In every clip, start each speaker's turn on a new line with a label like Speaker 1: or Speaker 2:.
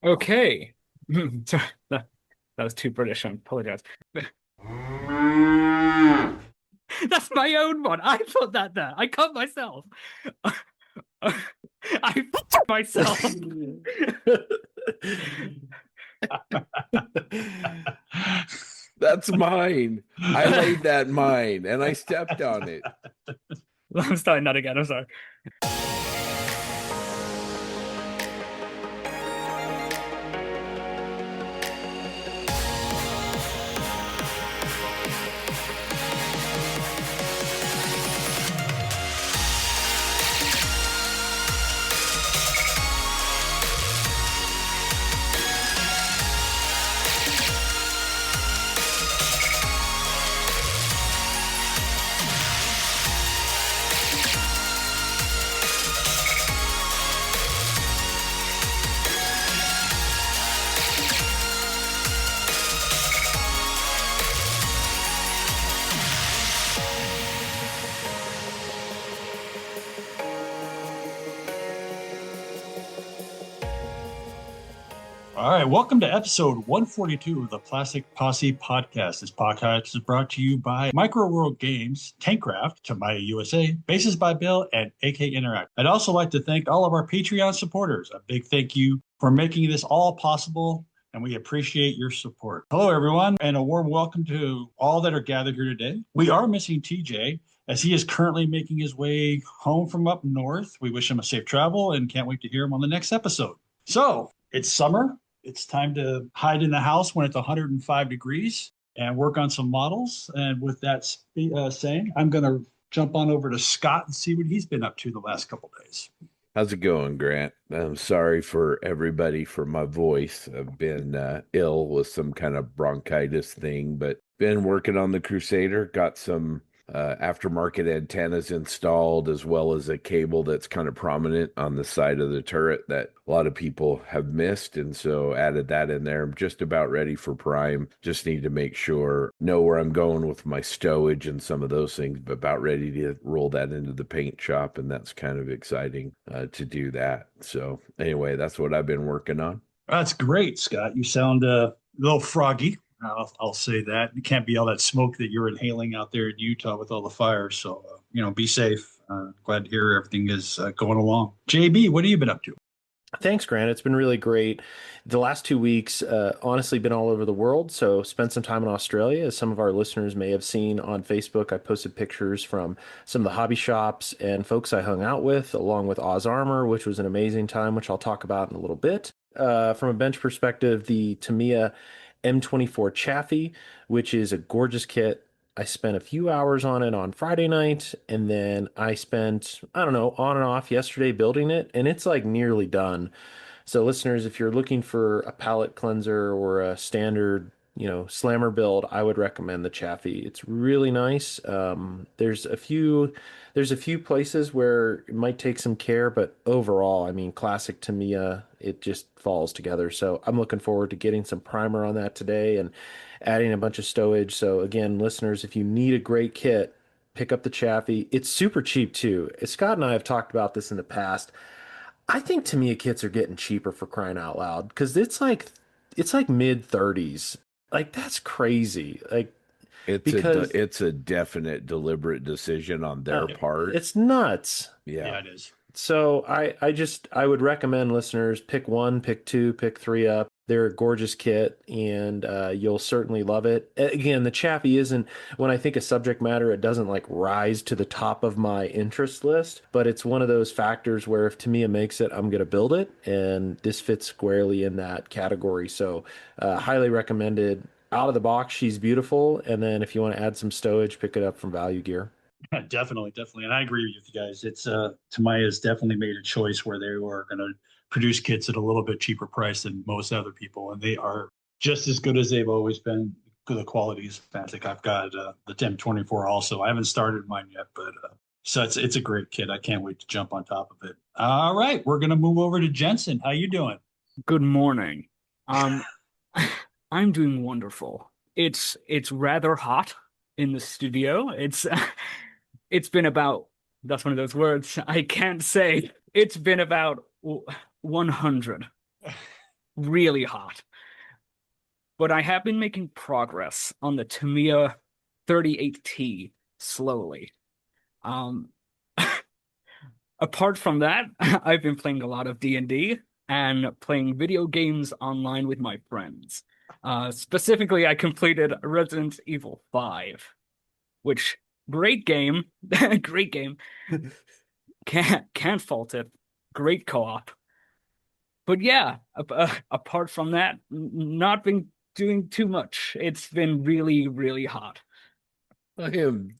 Speaker 1: Okay. Sorry, that was too British. I apologize. That's my own one. I put that there. I cut myself. I myself.
Speaker 2: That's mine. I laid that mine and I stepped on it.
Speaker 1: I'm starting that again. I'm sorry.
Speaker 3: All right, welcome to episode 142 of the Plastic Posse podcast. This podcast is brought to you by Micro World Games, Tankcraft, Tamaya USA, Bases by Bill, and AK Interact. I'd also like to thank all of our Patreon supporters. A big thank you for making this all possible, and we appreciate your support. Hello, everyone, and a warm welcome to all that are gathered here today. We are missing TJ, as he is currently making his way home from up north. We wish him a safe travel and can't wait to hear him on the next episode. So, it's summer. It's time to hide in the house when it's 105 degrees and work on some models. And with that saying, I'm going to jump on over to Scott and see what he's been up to the last couple days.
Speaker 2: How's it going, Grant? I'm sorry for everybody for my voice. I've been ill with some kind of bronchitis thing, but been working on the Crusader. Got some aftermarket antennas installed, as well as a cable that's kind of prominent on the side of the turret that a lot of people have missed. And so added that in there. I'm just about ready for prime. Just need to make sure, know where I'm going with my stowage and some of those things, but about ready to roll that into the paint shop. And that's kind of exciting to do that. So anyway, that's what I've been working on.
Speaker 3: That's great, Scott. You sound a little froggy. I'll say that. It can't be all that smoke that you're inhaling out there in Utah with all the fires. So, be safe. Glad to hear everything is going along. JB, what have you been up to?
Speaker 4: Thanks, Grant. It's been really great. The last 2 weeks, honestly, been all over the world. So spent some time in Australia. As some of our listeners may have seen on Facebook, I posted pictures from some of the hobby shops and folks I hung out with, along with Oz Armor, which was an amazing time, which I'll talk about in a little bit. From a bench perspective, the Tamiya M24 Chaffee, which is a gorgeous kit. I spent a few hours on it on Friday night, and then I spent, I don't know, on and off yesterday building it, and it's like nearly done. So listeners, if you're looking for a palette cleanser or a standard, slammer build, I would recommend the Chaffee. It's really nice. There's a few places where it might take some care, but overall, I mean, classic Tamiya, it just falls together. So I'm looking forward to getting some primer on that today and adding a bunch of stowage. So again, listeners, if you need a great kit, pick up the Chaffee. It's super cheap too. Scott and I have talked about this in the past. I think Tamiya kits are getting cheaper, for crying out loud, because it's like mid 30s. Like that's crazy. Like because
Speaker 2: It's a definite deliberate decision on their part.
Speaker 4: it's nuts.
Speaker 3: Yeah, it is.
Speaker 4: So I would recommend listeners pick one, pick two, pick three up. They're a gorgeous kit, and you'll certainly love it. Again, the Chaffee isn't, when I think of subject matter, it doesn't like rise to the top of my interest list, but it's one of those factors where if Tamiya makes it, I'm going to build it, and this fits squarely in that category. So highly recommended. Out of the box, she's beautiful, and then if you want to add some stowage, pick it up from Value Gear.
Speaker 3: Definitely, definitely. And I agree with you guys. It's Tamiya's definitely made a choice where they are going to produce kits at a little bit cheaper price than most other people, and they are just as good as they've always been. The quality is fantastic. I've got the M24 also. I haven't started mine yet, but so it's a great kit. I can't wait to jump on top of it. All right, we're going to move over to Jensen. How you doing?
Speaker 1: Good morning. I'm doing wonderful. It's rather hot in the studio. It's been about, that's one of those words I can't say. It's been about 100. really hot. But I have been making progress on the Tamiya 38T slowly. Um, Apart from that, I've been playing a lot of D&D and playing video games online with my friends. Specifically, I completed Resident Evil 5, which great game, great game. Can't fault it. Great co-op. But yeah, apart from that, not been doing too much. It's been really, really hot.
Speaker 2: I am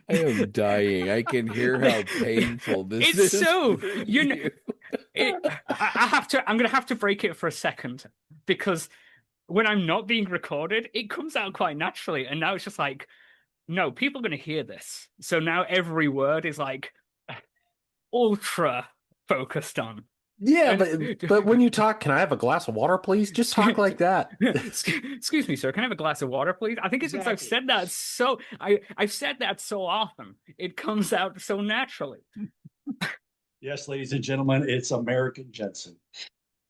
Speaker 2: I am dying. I can hear how painful this
Speaker 1: It's
Speaker 2: is
Speaker 1: so,
Speaker 2: for
Speaker 1: you know,
Speaker 2: you.
Speaker 1: I'm gonna have to break it for a second because when I'm not being recorded, it comes out quite naturally. And now it's just like, no, people are gonna hear this. So now every word is like ultra focused on.
Speaker 4: Yeah,
Speaker 1: And
Speaker 4: but when you talk, can I have a glass of water, please? Just talk like that.
Speaker 1: excuse me, sir, can I have a glass of water, please? I think it's because I've
Speaker 3: Exactly.
Speaker 1: said that I've said that so often. It comes out so naturally.
Speaker 3: Yes, ladies and gentlemen, it's American Jensen.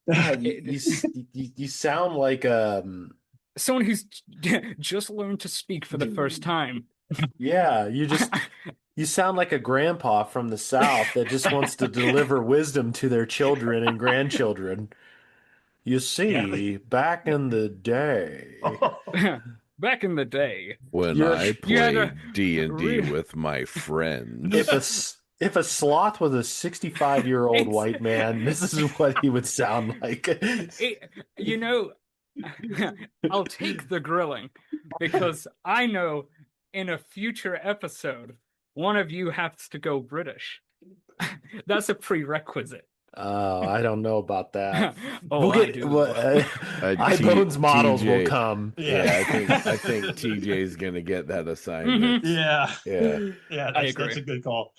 Speaker 4: Yeah,
Speaker 1: It-
Speaker 4: you sound like
Speaker 1: Someone who's just learned to speak for the first time.
Speaker 4: yeah, you sound like a grandpa from the South that just wants to deliver wisdom to their children and grandchildren. You
Speaker 3: Yeah.
Speaker 4: see, back in the day,
Speaker 1: Back in the day,
Speaker 2: When
Speaker 4: you're
Speaker 2: I
Speaker 1: you had a
Speaker 2: played D&D
Speaker 1: re-
Speaker 2: with my
Speaker 4: if
Speaker 2: friends.
Speaker 4: if a sloth was a 65-year-old
Speaker 1: it's
Speaker 4: white man, this is what he would sound like.
Speaker 1: it, you know, I'll take the grilling because I know in a future episode, one of you has to go British. That's a prerequisite.
Speaker 4: I don't know about that.
Speaker 1: Oh, I do.
Speaker 4: iBones models will
Speaker 2: TJ.
Speaker 4: come.
Speaker 2: Yeah,
Speaker 3: Yeah.
Speaker 2: I think TJ's gonna get that
Speaker 1: Mhm.
Speaker 2: assignment.
Speaker 3: Yeah.
Speaker 2: Yeah.
Speaker 3: Yeah,
Speaker 1: I
Speaker 3: that's
Speaker 1: agree.
Speaker 3: a good call.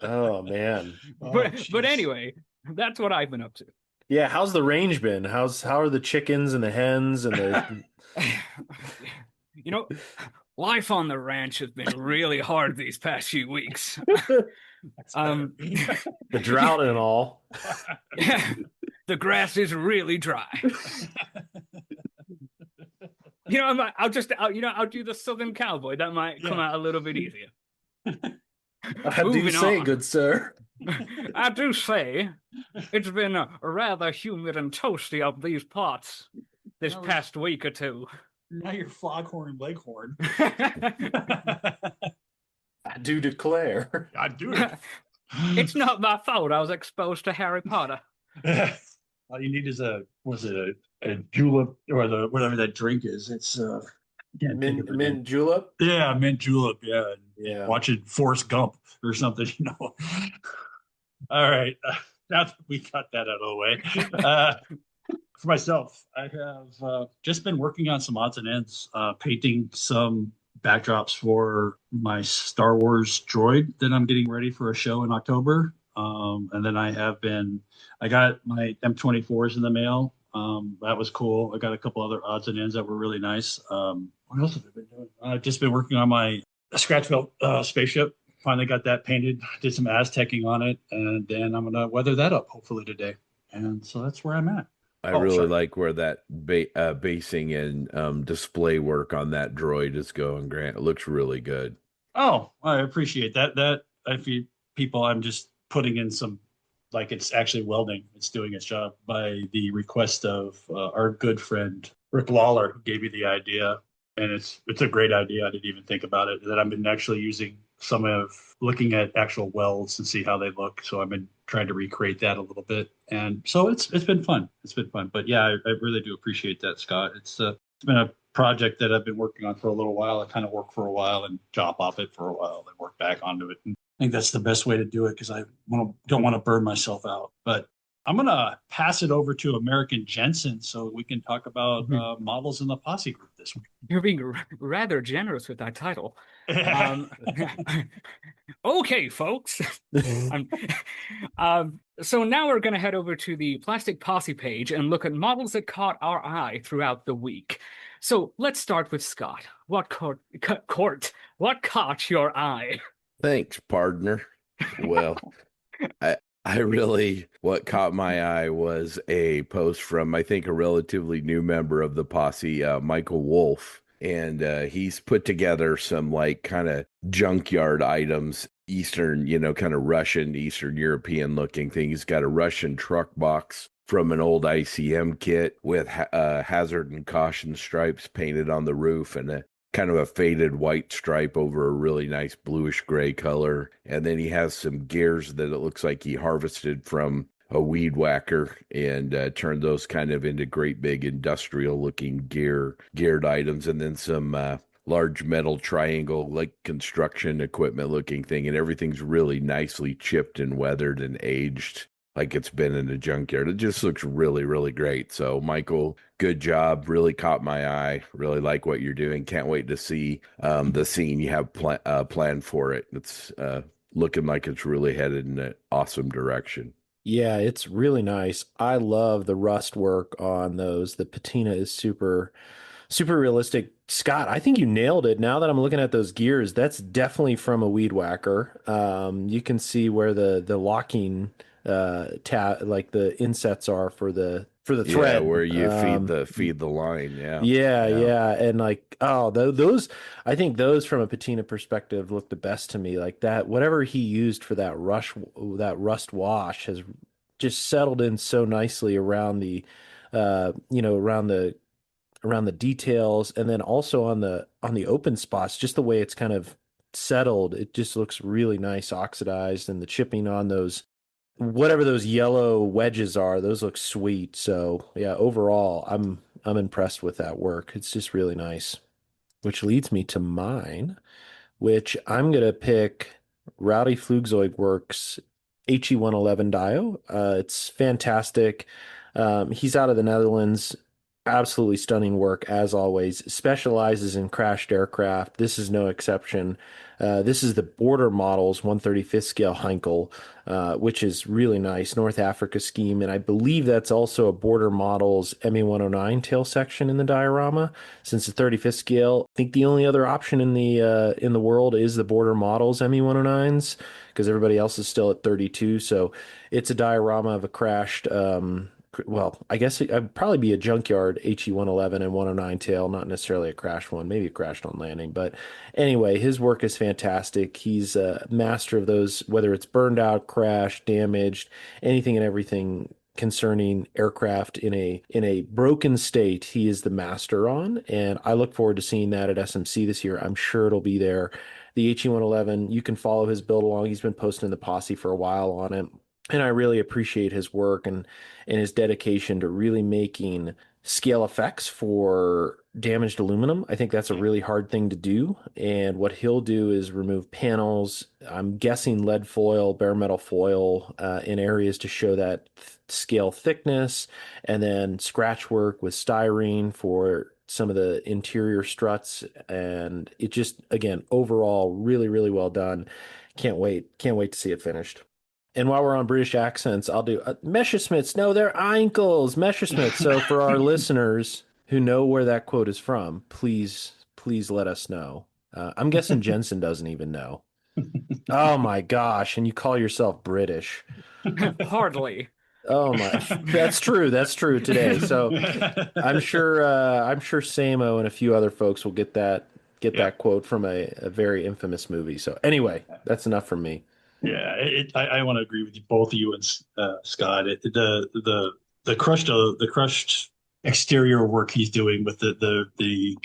Speaker 4: Oh man.
Speaker 3: Oh,
Speaker 1: But
Speaker 3: jeez.
Speaker 1: anyway, that's what I've been up to.
Speaker 4: Yeah, how's the range been? How are the chickens and the hens and the
Speaker 1: You know, life on the ranch has been really hard these past few weeks.
Speaker 3: That's
Speaker 1: Um,
Speaker 4: the drought and all?
Speaker 1: the grass is really dry. I'll do the Southern Cowboy. That might come
Speaker 3: Yeah.
Speaker 1: out a little bit easier.
Speaker 4: I do
Speaker 1: Moving
Speaker 4: say,
Speaker 1: on.
Speaker 4: good sir.
Speaker 1: I do say it's been rather humid and toasty up these parts this
Speaker 3: No,
Speaker 1: past week or two.
Speaker 3: Now you're Foghorn Leghorn.
Speaker 4: I do declare.
Speaker 3: I do it.
Speaker 1: It's not my fault I was exposed to Harry Potter.
Speaker 3: All you need is a julep or the whatever that drink is. It's can't think of the name.
Speaker 4: Mint julep?
Speaker 3: Yeah, mint julep. Yeah,
Speaker 4: Yeah.
Speaker 3: watching Forrest Gump or something. All right, now that we got that out of the way. For myself, I have just been working on some odds and ends, painting some backdrops for my Star Wars droid that I'm getting ready for a show in October. And then I got my M24s in the mail. That was cool. I got a couple other odds and ends that were really nice. What else have I been doing? I've just been working on my scratch built spaceship. Finally got that painted. Did some Aztecing on it, and then I'm gonna weather that up hopefully today. And so that's where I'm at.
Speaker 2: I
Speaker 3: Oh,
Speaker 2: really
Speaker 3: sorry.
Speaker 2: like where that basing and display work on that droid is going, Grant. It looks really good.
Speaker 3: Oh, I appreciate that. If you people, I'm just putting in some, like it's actually welding. It's doing its job by the request of our good friend Rick Lawler, who gave me the idea, and it's a great idea. I didn't even think about it. That I've been actually using some of looking at actual welds and see how they look. So I've been trying to recreate that a little bit, and so it's been fun. It's been fun. But yeah, I really do appreciate that, Scott. It's been a project that I've been working on for a little while. I kind of work for a while and drop off it for a while, then work back onto it. And I think that's the best way to do it because don't want to burn myself out. But I'm going to pass it over to American Jensen so we can talk about models in the posse group this week.
Speaker 1: You're being rather generous with that title. Okay, folks. So now we're going to head over to the Plastic Posse page and look at models that caught our eye throughout the week. So let's start with Scott. What caught your eye?
Speaker 2: Thanks, partner. Well, what caught my eye was a post from, I think, a relatively new member of the posse, Michael Wolf. And he's put together some like kind of junkyard items, Eastern, kind of Russian, Eastern European looking thing. He's got a Russian truck box from an old ICM kit with hazard and caution stripes painted on the roof and a kind of a faded white stripe over a really nice bluish gray color. And then he has some gears that it looks like he harvested from a weed whacker and turned those kind of into great big industrial looking geared items. And then some large metal triangle like construction equipment looking thing. And everything's really nicely chipped and weathered and aged like it's been in a junkyard. It just looks really, really great. So, Michael, good job. Really caught my eye. Really like what you're doing. Can't wait to see the scene you have planned for it. It's looking like it's really headed in an awesome direction.
Speaker 4: Yeah, it's really nice. I love the rust work on those. The patina is super realistic. Scott, I think you nailed it. Now that I'm looking at those gears, that's definitely from a weed whacker. You can see where the locking like the insets are for the thread.
Speaker 2: Where you
Speaker 4: Um,
Speaker 2: feed the line. Yeah.
Speaker 4: yeah,
Speaker 2: Yeah.
Speaker 4: yeah, and like those, I think those from a patina perspective look the best to me. Like that, whatever he used for that rust wash has just settled in so nicely around around the details, and then also on the open spots, just the way it's kind of settled. It just looks really nice, oxidized, and the chipping on those whatever those yellow wedges are, those look sweet. So yeah, overall, I'm impressed with that work. It's just really nice. Which leads me to mine, which I'm gonna pick Rowdy Flugzeug Works HE111 Dio. It's fantastic. He's out of the Netherlands. Absolutely stunning work as always. Specializes in crashed aircraft. This is no exception. This is the Border Models 135th scale Heinkel, which is really nice. North Africa scheme, and I believe that's also a Border Models ME109 tail section in the diorama. Since the 35th scale, I think the only other option in the world is the Border Models ME109s because everybody else is still at 32. So it's a diorama of a crashed. Well, I guess it'd probably be a junkyard HE111 and 109 tail, not necessarily a crashed one, maybe a crashed on landing. But anyway, his work is fantastic. He's a master of those, whether it's burned out, crashed, damaged, anything and everything concerning aircraft in a broken state. He is the master on, and I look forward to seeing that at SMC this year. I'm sure it'll be there. The HE111, you can follow his build along. He's been posting the posse for a while on it. And I really appreciate his work and his dedication to really making scale effects for damaged aluminum. I think that's a really hard thing to do. And what he'll do is remove panels, I'm guessing lead foil, bare metal foil in areas to show that scale thickness, and then scratch work with styrene for some of the interior struts. And it just, again, overall, really, really well done. Can't wait. Can't wait to see it finished. And while we're on British accents, I'll do Messerschmitts. No, they're ankles, Messerschmitts. So for our listeners who know where that quote is from, please let us know. I'm guessing Jensen doesn't even know. Oh my gosh! And you call yourself British?
Speaker 1: Hardly.
Speaker 4: Oh my, that's true. That's true today. So I'm sure Samo and a few other folks will get that quote from a very infamous movie. So anyway, that's enough from me.
Speaker 3: Yeah, I want to agree with you, both of you and Scott. The crushed exterior work he's doing with the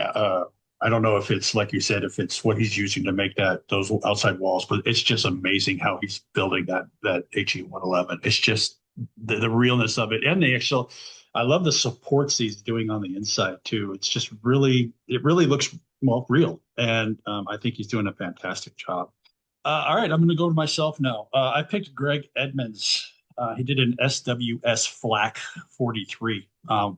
Speaker 3: I don't know if it's like you said, if it's what he's using to make those outside walls, but it's just amazing how he's building that HE111. It's just the realness of it, and the actual. I love the supports he's doing on the inside too. It's just it really looks real, and I think he's doing a fantastic job. All right, I'm going to go to myself now. I picked Greg Edmonds. He did an SWS Flak 43,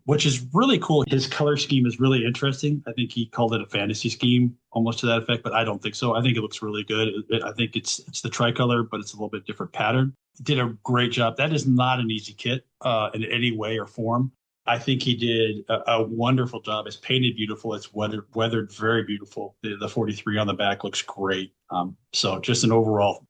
Speaker 3: which is really cool. His color scheme is really interesting. I think he called it a fantasy scheme, almost to that effect, but I don't think so. I think it looks really good. I think it's the tricolor, but it's a little bit different pattern. He did a great job. That is not an easy kit in any way or form. I think he did a wonderful job. It's painted beautiful. It's weathered very beautiful. The 43 on the back looks great. So just an overall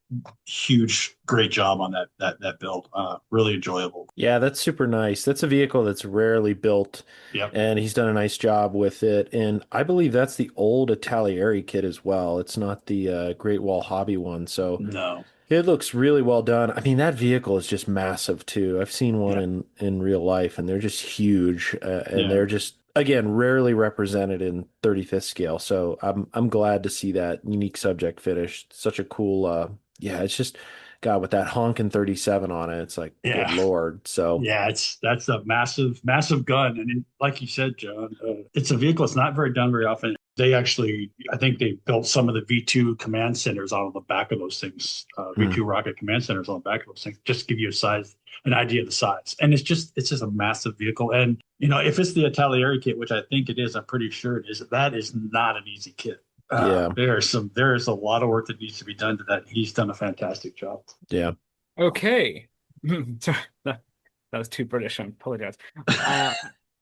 Speaker 3: huge, great job on that build. Really enjoyable.
Speaker 4: Yeah, that's super nice. That's a vehicle that's rarely built,
Speaker 3: Yep.
Speaker 4: and he's done a nice job with it. And I believe that's the old Italieri kit as well. It's not the Great Wall Hobby one. So
Speaker 3: No.
Speaker 4: it looks really well done. I mean, that vehicle is just massive too. I've seen one
Speaker 3: Yeah.
Speaker 4: in real life, and they're just huge, and
Speaker 3: Yeah.
Speaker 4: they're just again rarely represented in 35th scale. So I'm glad to see that unique subject finish. Such a cool, yeah. It's just God with that honking 37 on it. It's like good
Speaker 3: Yeah.
Speaker 4: Lord. So
Speaker 3: Yeah, that's a massive, massive gun, and like you said, John, it's a vehicle. It's not done very often. They actually, I think they built some of the V2 command centers on the back of those things, V2 rocket command centers on the back of those things, just to give you an idea of the size. And it's just a massive vehicle. And if it's the Italieri kit, which I think it is, I'm pretty sure it is. That is not an easy kit.
Speaker 4: Yeah.
Speaker 3: There is a lot of work that needs to be done to that. He's done a fantastic job.
Speaker 4: Yeah.
Speaker 1: Okay. Sorry, that was too British. I apologize.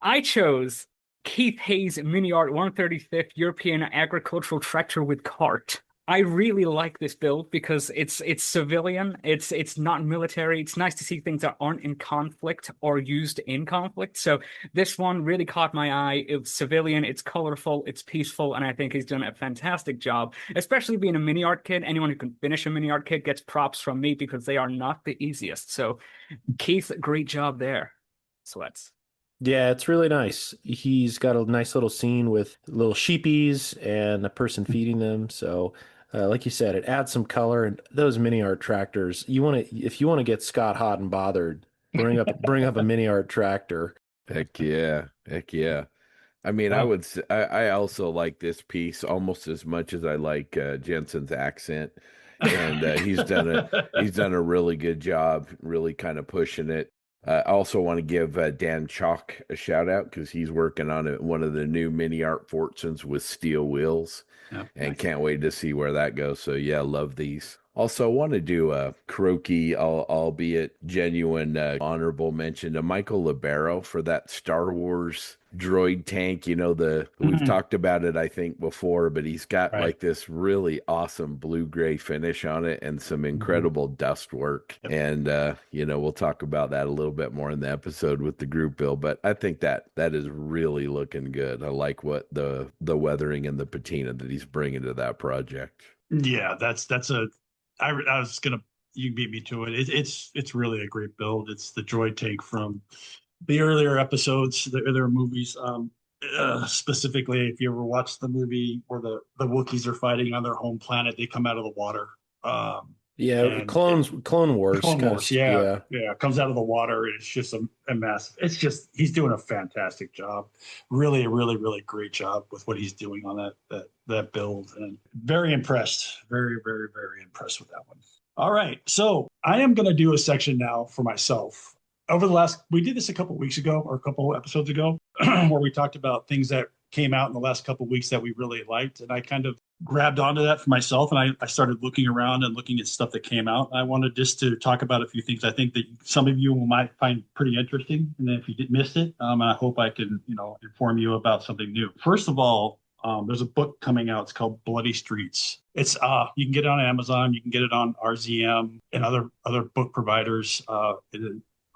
Speaker 1: I chose Keith Hayes Mini Art 135th European Agricultural Tractor with Cart. I really like this build because it's civilian, it's not military. It's nice to see things that aren't in conflict or used in conflict. So this one really caught my eye. It's civilian, it's colorful, it's peaceful, and I think he's done a fantastic job. Especially being a mini art kit, anyone who can finish a mini art kit gets props from me because they are not the easiest. So Keith, great job there. Sweats.
Speaker 4: Yeah, it's really nice. He's got a nice little scene with little sheepies and a person feeding them. So, like you said, it adds some color. And those mini art tractors, if you want to get Scott hot and bothered, bring up a mini art tractor.
Speaker 2: Heck yeah. Heck yeah. I mean,
Speaker 3: Wow.
Speaker 2: I also like this piece almost as much as I like Jensen's accent, and he's done a really good job, really kind of pushing it. I also want to give Dan Chalk a shout out because he's working on one of the new mini art Fortunes with steel wheels,
Speaker 3: Yeah,
Speaker 2: and
Speaker 3: nice.
Speaker 2: can't wait to see where that goes. So yeah, love these. Also, want to do a croaky, albeit genuine, honorable mention to Michael Libero for that Star Wars droid tank. We've talked about it, I think, before, but he's got
Speaker 3: Right.
Speaker 2: like this really awesome blue-gray finish on it and some incredible dust work.
Speaker 3: Yep.
Speaker 2: And, we'll talk about that a little bit more in the episode with the group build, but I think that is really looking good. I like what the weathering and the patina that he's bringing to that project.
Speaker 3: Yeah, I was gonna, you beat me to it. It's really a great build. It's the droid tank from the earlier episodes, the earlier movies. Specifically, if you ever watched the movie where the Wookiees are fighting on their home planet, they come out of the water.
Speaker 4: Yeah,
Speaker 3: And
Speaker 4: Clone Wars.
Speaker 3: Clone
Speaker 4: kind
Speaker 3: Wars,
Speaker 4: of,
Speaker 3: yeah, comes out of the water. And it's just a massive. It's just he's doing a fantastic job. Really, a really, really great job with what he's doing on that build, and very impressed. Very, very, very impressed with that one. All right, so I am going to do a section now for myself. We did this a couple weeks ago or a couple episodes ago, where we talked about things that came out in the last couple weeks that we really liked, and I kind of grabbed onto that for myself, and I started looking around and looking at stuff that came out. I wanted just to talk about a few things I think that some of you might find pretty interesting, and if you missed it, I hope I can inform you about something new. First of all, there's a book coming out. It's called Bloody Streets. It's you can get it on Amazon, you can get it on RZM and other book providers.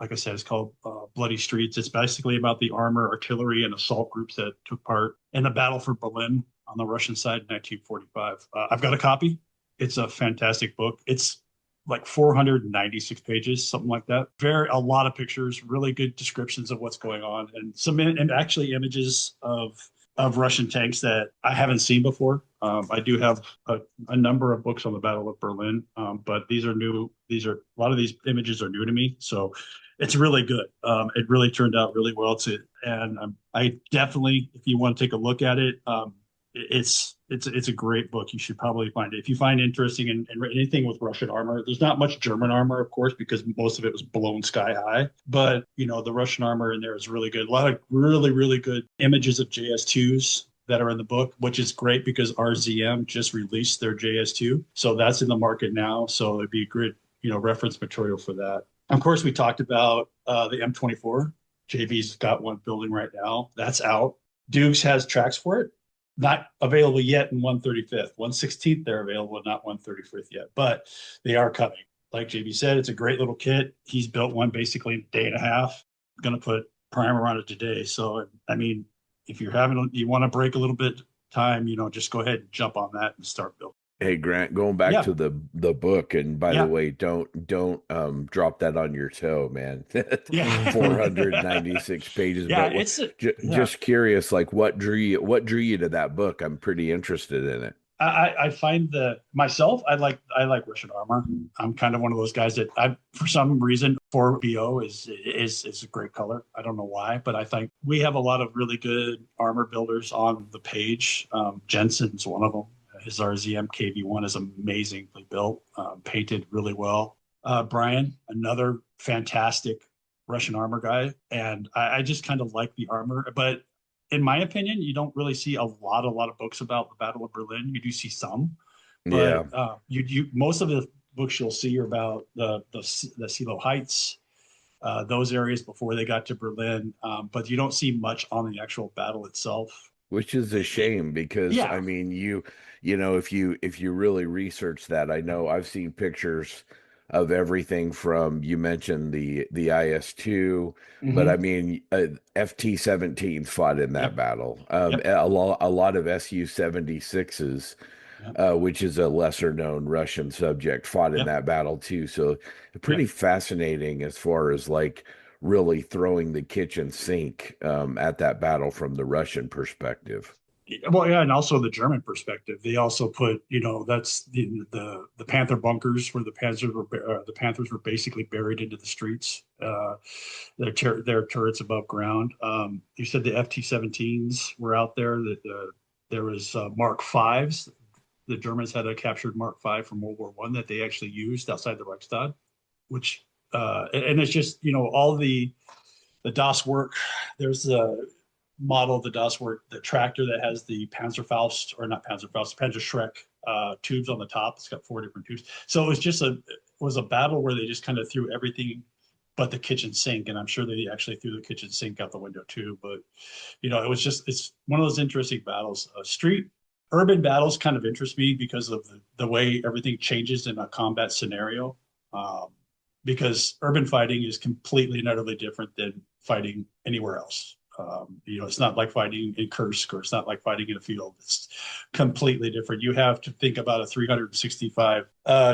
Speaker 3: Like I said, it's called Bloody Streets. It's basically about the armor, artillery, and assault groups that took part in the battle for Berlin on the Russian side in 1945. I've got a copy. It's a fantastic book. It's like 496 pages, something like that. A lot of pictures, really good descriptions of what's going on, and actually images of Russian tanks that I haven't seen before. I do have a number of books on the Battle of Berlin, but these are new. A lot of these images are new to me, so it's really good. It really turned out really well. I definitely, if you want to take a look at it, it's a great book. You should probably find it if you find interesting in anything with Russian armor. There's not much German armor, of course, because most of it was blown sky high. But the Russian armor in there is really good. A lot of really, really good images of JS2s that are in the book, which is great because RZM just released their JS2, so that's in the market now. So it'd be a good reference material for that. Of course, we talked about the M24 JV's got one building right now. That's out. Dukes has tracks for it. Not available yet in 135th. 116th, they're available, not 135th yet, but they are coming. Like JV said, it's a great little kit. He's built one basically in a day and a half. Going to put primer on it today. So, I mean, if you want to break a little bit time, just go ahead and jump on that and start building.
Speaker 2: Hey Grant, going back
Speaker 3: Yeah.
Speaker 2: to the book, and by the
Speaker 3: Yeah.
Speaker 2: way, don't drop that on your toe, man.
Speaker 3: Yeah.
Speaker 2: 496 pages.
Speaker 3: Yeah,
Speaker 2: But just curious, like what drew you to that book? I'm pretty interested in it.
Speaker 3: I find that myself, I like Russian armor. I'm kind of one of those guys that for some reason 4BO is a great color. I don't know why, but I think we have a lot of really good armor builders on the page. Jensen's one of them. His RZM KV1 is amazingly built, painted really well. Brian, another fantastic Russian armor guy, and I just kind of like the armor, but in my opinion, you don't really see a lot of books about the Battle of Berlin. You do see some, but you most of the books you'll see are about the Silo Heights, those areas before they got to Berlin. But you don't see much on the actual battle itself.
Speaker 2: Which is a shame because
Speaker 3: Yeah.
Speaker 2: I mean if you really research that, I know I've seen pictures of everything from, you mentioned the IS-2, but I mean FT-17s fought in that
Speaker 3: Yep.
Speaker 2: battle.
Speaker 3: Yep.
Speaker 2: A lot of Su-76s,
Speaker 3: Yep.
Speaker 2: which is a lesser known Russian subject, fought in
Speaker 3: Yep.
Speaker 2: that battle too. So pretty
Speaker 3: Yep.
Speaker 2: fascinating as far as like really throwing the kitchen sink at that battle from the Russian perspective.
Speaker 3: Well, yeah, and also the German perspective. They also put, that's the Panther bunkers where the Panthers were basically buried into the streets. Their turrets above ground. You said the FT-17s were out there. That there was Mark Fives. The Germans had a captured Mark V from World War I that they actually used outside the Reichstag, which and it's just all the DOS work. There's a model of the DOS work, the tractor that has the Panzerfaust, or not Panzerfaust, Panzerschreck tubes on the top. It's got 4 different tubes. So it was a battle where they just kind of threw everything but the kitchen sink, and I'm sure they actually threw the kitchen sink out the window too. But it's one of those interesting battles. Urban battles kind of interest me because of the way everything changes in a combat scenario. Because urban fighting is completely and utterly different than fighting anywhere else. It's not like fighting in Kursk, or it's not like fighting in a field. It's completely different. You have to think about a 365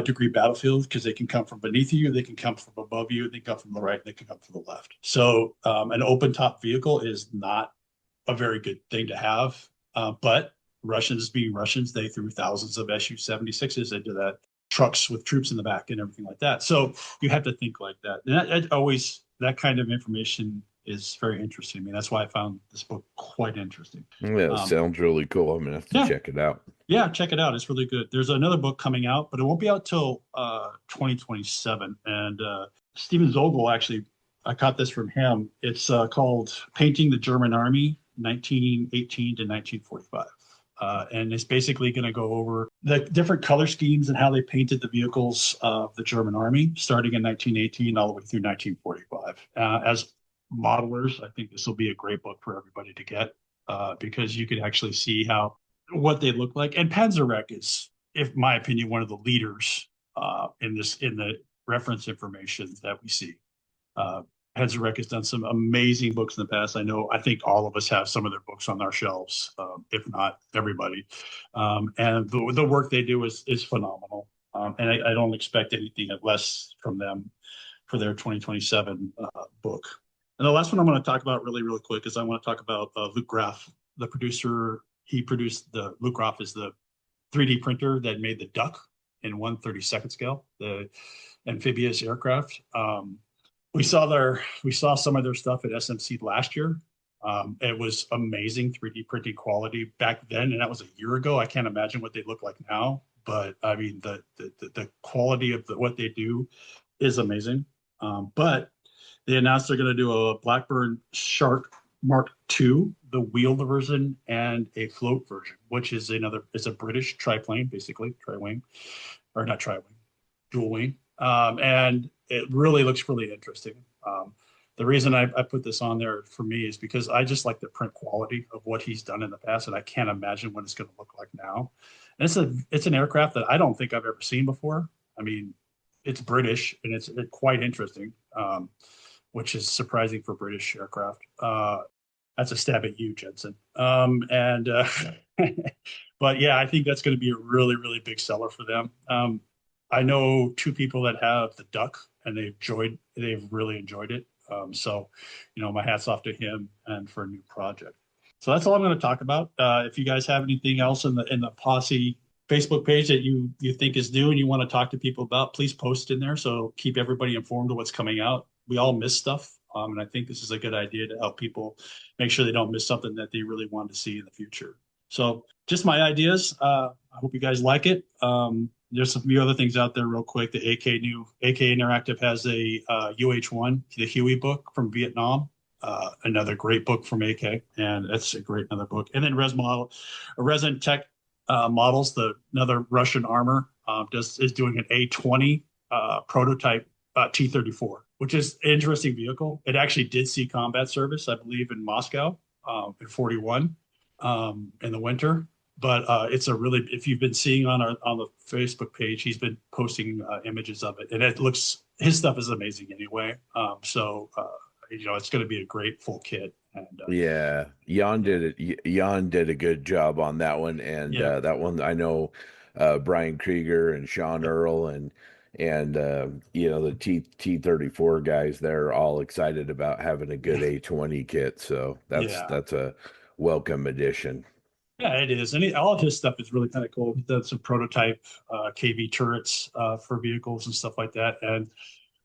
Speaker 3: degree battlefield, because they can come from beneath you, they can come from above you, they can come from the right, they can come from the left. So an open top vehicle is not a very good thing to have. But Russians being Russians, they threw thousands of Su-76s into that, trucks with troops in the back and everything like that. So you have to think like that. And that kind of information is very interesting to me. That's why I found this book quite interesting.
Speaker 2: Yeah, sounds really cool. I'm gonna have to check it out.
Speaker 3: Yeah, check it out. It's really good. There's another book coming out, but it won't be out till 2027. And Steven Zogel, actually, I caught this from him. It's called Painting the German Army, 1918 to 1945. And it's basically going to go over the different color schemes and how they painted the vehicles of the German army, starting in 1918 all the way through 1945. As modelers, I think this will be a great book for everybody to get, because you can actually see what they look like. And Panzerwreck is, in my opinion, one of the leaders in the reference information that we see. Panzerwreck has done some amazing books in the past. I think all of us have some of their books on our shelves, if not everybody. And the work they do is phenomenal. And I don't expect anything less from them for their 2027 book. And the last one I want to talk about really, really quick is I want to talk about Luke Graff, the producer. He produced Luke Graff is the 3D printer that made the Duck in 1/32 scale, the amphibious aircraft. We saw some of their stuff at SMC last year. It was amazing 3D printing quality back then, and that was a year ago. I can't imagine what they look like now, but I mean the quality of what they do is amazing. But they announced they're going to do a Blackburn Shark Mark II, the wheeled version, and a float version, which is it's a British triplane, basically tri-wing, or not tri-wing, dual wing, and it really looks really interesting. The reason I put this on there for me is because I just like the print quality of what he's done in the past, and I can't imagine what it's going to look like now. And it's an aircraft that I don't think I've ever seen before. I mean, it's British and it's quite interesting, which is surprising for British aircraft. That's a stab at you, Jensen. And but yeah, I think that's going to be a really, really big seller for them. I know two people that have the Duck, and they've really enjoyed it. So, my hat's off to him and for a new project. So that's all I'm going to talk about. If you guys have anything else in the Posse Facebook page that you think is new and you want to talk to people about, please post in there. So keep everybody informed of what's coming out. We all miss stuff. And I think this is a good idea to help people make sure they don't miss something that they really want to see in the future. So just my ideas. I hope you guys like it. There's a few other things out there real quick. The AK Interactive has a UH-1, the Huey book from Vietnam. Another great book from AK, and that's a great another book. And then Resin Tech models, another Russian armor, is doing an A20 prototype T-34, which is an interesting vehicle. It actually did see combat service, I believe, in Moscow in 41 in the winter. But it's if you've been seeing on the Facebook page, he's been posting images of it, and his stuff is amazing anyway. So it's going to be a great full kit. And
Speaker 2: yeah, Jan did it. Jan did a good job on that one, and that one I know Brian Krieger and Sean Earl and the T-34 guys. They're all excited about having a good A20 kit. So that's a welcome addition.
Speaker 3: Yeah, it is. And all of his stuff is really kind of cool. He does some prototype KV turrets for vehicles and stuff like that. And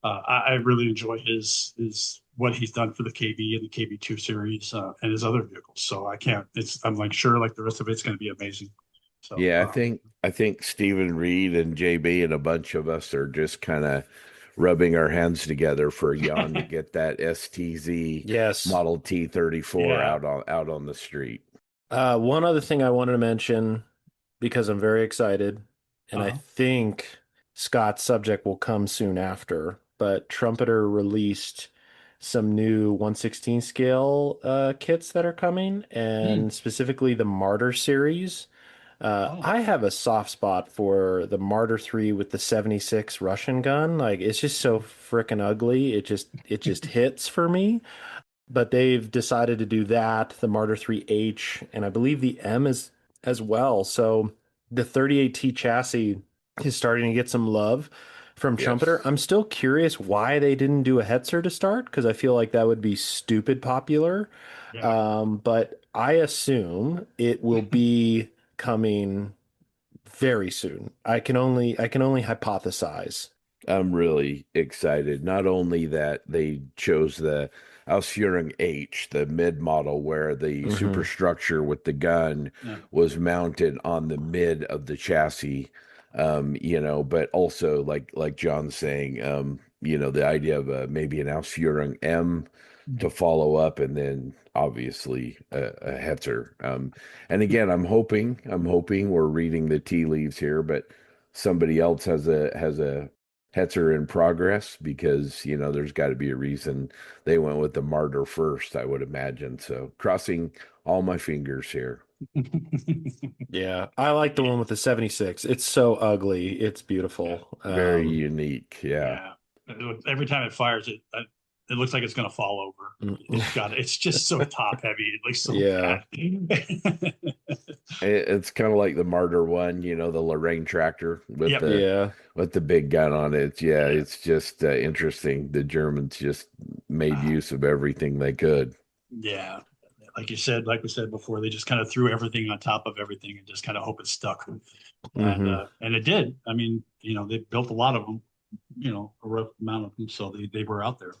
Speaker 3: I really enjoy his what he's done for the KV and the KV2 series and his other vehicles. So I'm like sure like the rest of it's going to be amazing. So
Speaker 2: yeah, I think Stephen Reed and JB and a bunch of us are just kind of rubbing our hands together for Jan to get that STZ Model T-34 out on the street.
Speaker 4: One other thing I wanted to mention, because I'm very excited, and I think Scott's subject will come soon after, but Trumpeter released some new 1/16 scale kits that are coming, and specifically the Martyr series. I have a soft spot for the Martyr 3 with the 76 Russian gun. Like, it's just so freaking ugly. It just hits for me. But they've decided to do that, the Martyr 3H, and I believe the M is as well. So the 38T chassis is starting to get some love from Trumpeter. I'm still curious why they didn't do a Hetzer to start, because I feel like that would be stupid popular. But I assume it will be coming very soon. I can only hypothesize.
Speaker 2: I'm really excited. Not only that they chose the Ausführung H, the mid model, where the superstructure with the gun was mounted on the mid of the chassis, but also like John's saying, the idea of maybe an Ausführung M to follow up, and then obviously a Hetzer. And again, I'm hoping we're reading the tea leaves here, but somebody else has a Hetzer in progress, because there's got to be a reason they went with the Martyr first, I would imagine. So crossing all my fingers here.
Speaker 4: Yeah, I like the one with the 76. It's so ugly. It's beautiful.
Speaker 2: Very unique. Yeah.
Speaker 3: Every time it fires, it looks like it's going to fall over. It's just so top heavy. It looks so bad.
Speaker 2: It's kind of like the Martyr 1, the Lorraine tractor with the big gun on it. It's just interesting. The Germans just made use of everything they could.
Speaker 3: Yeah. Like we said before, they just kind of threw everything on top of everything and just kind of hope it stuck. And it did. I mean, they built a lot of them, a rough amount of them. So they were out there.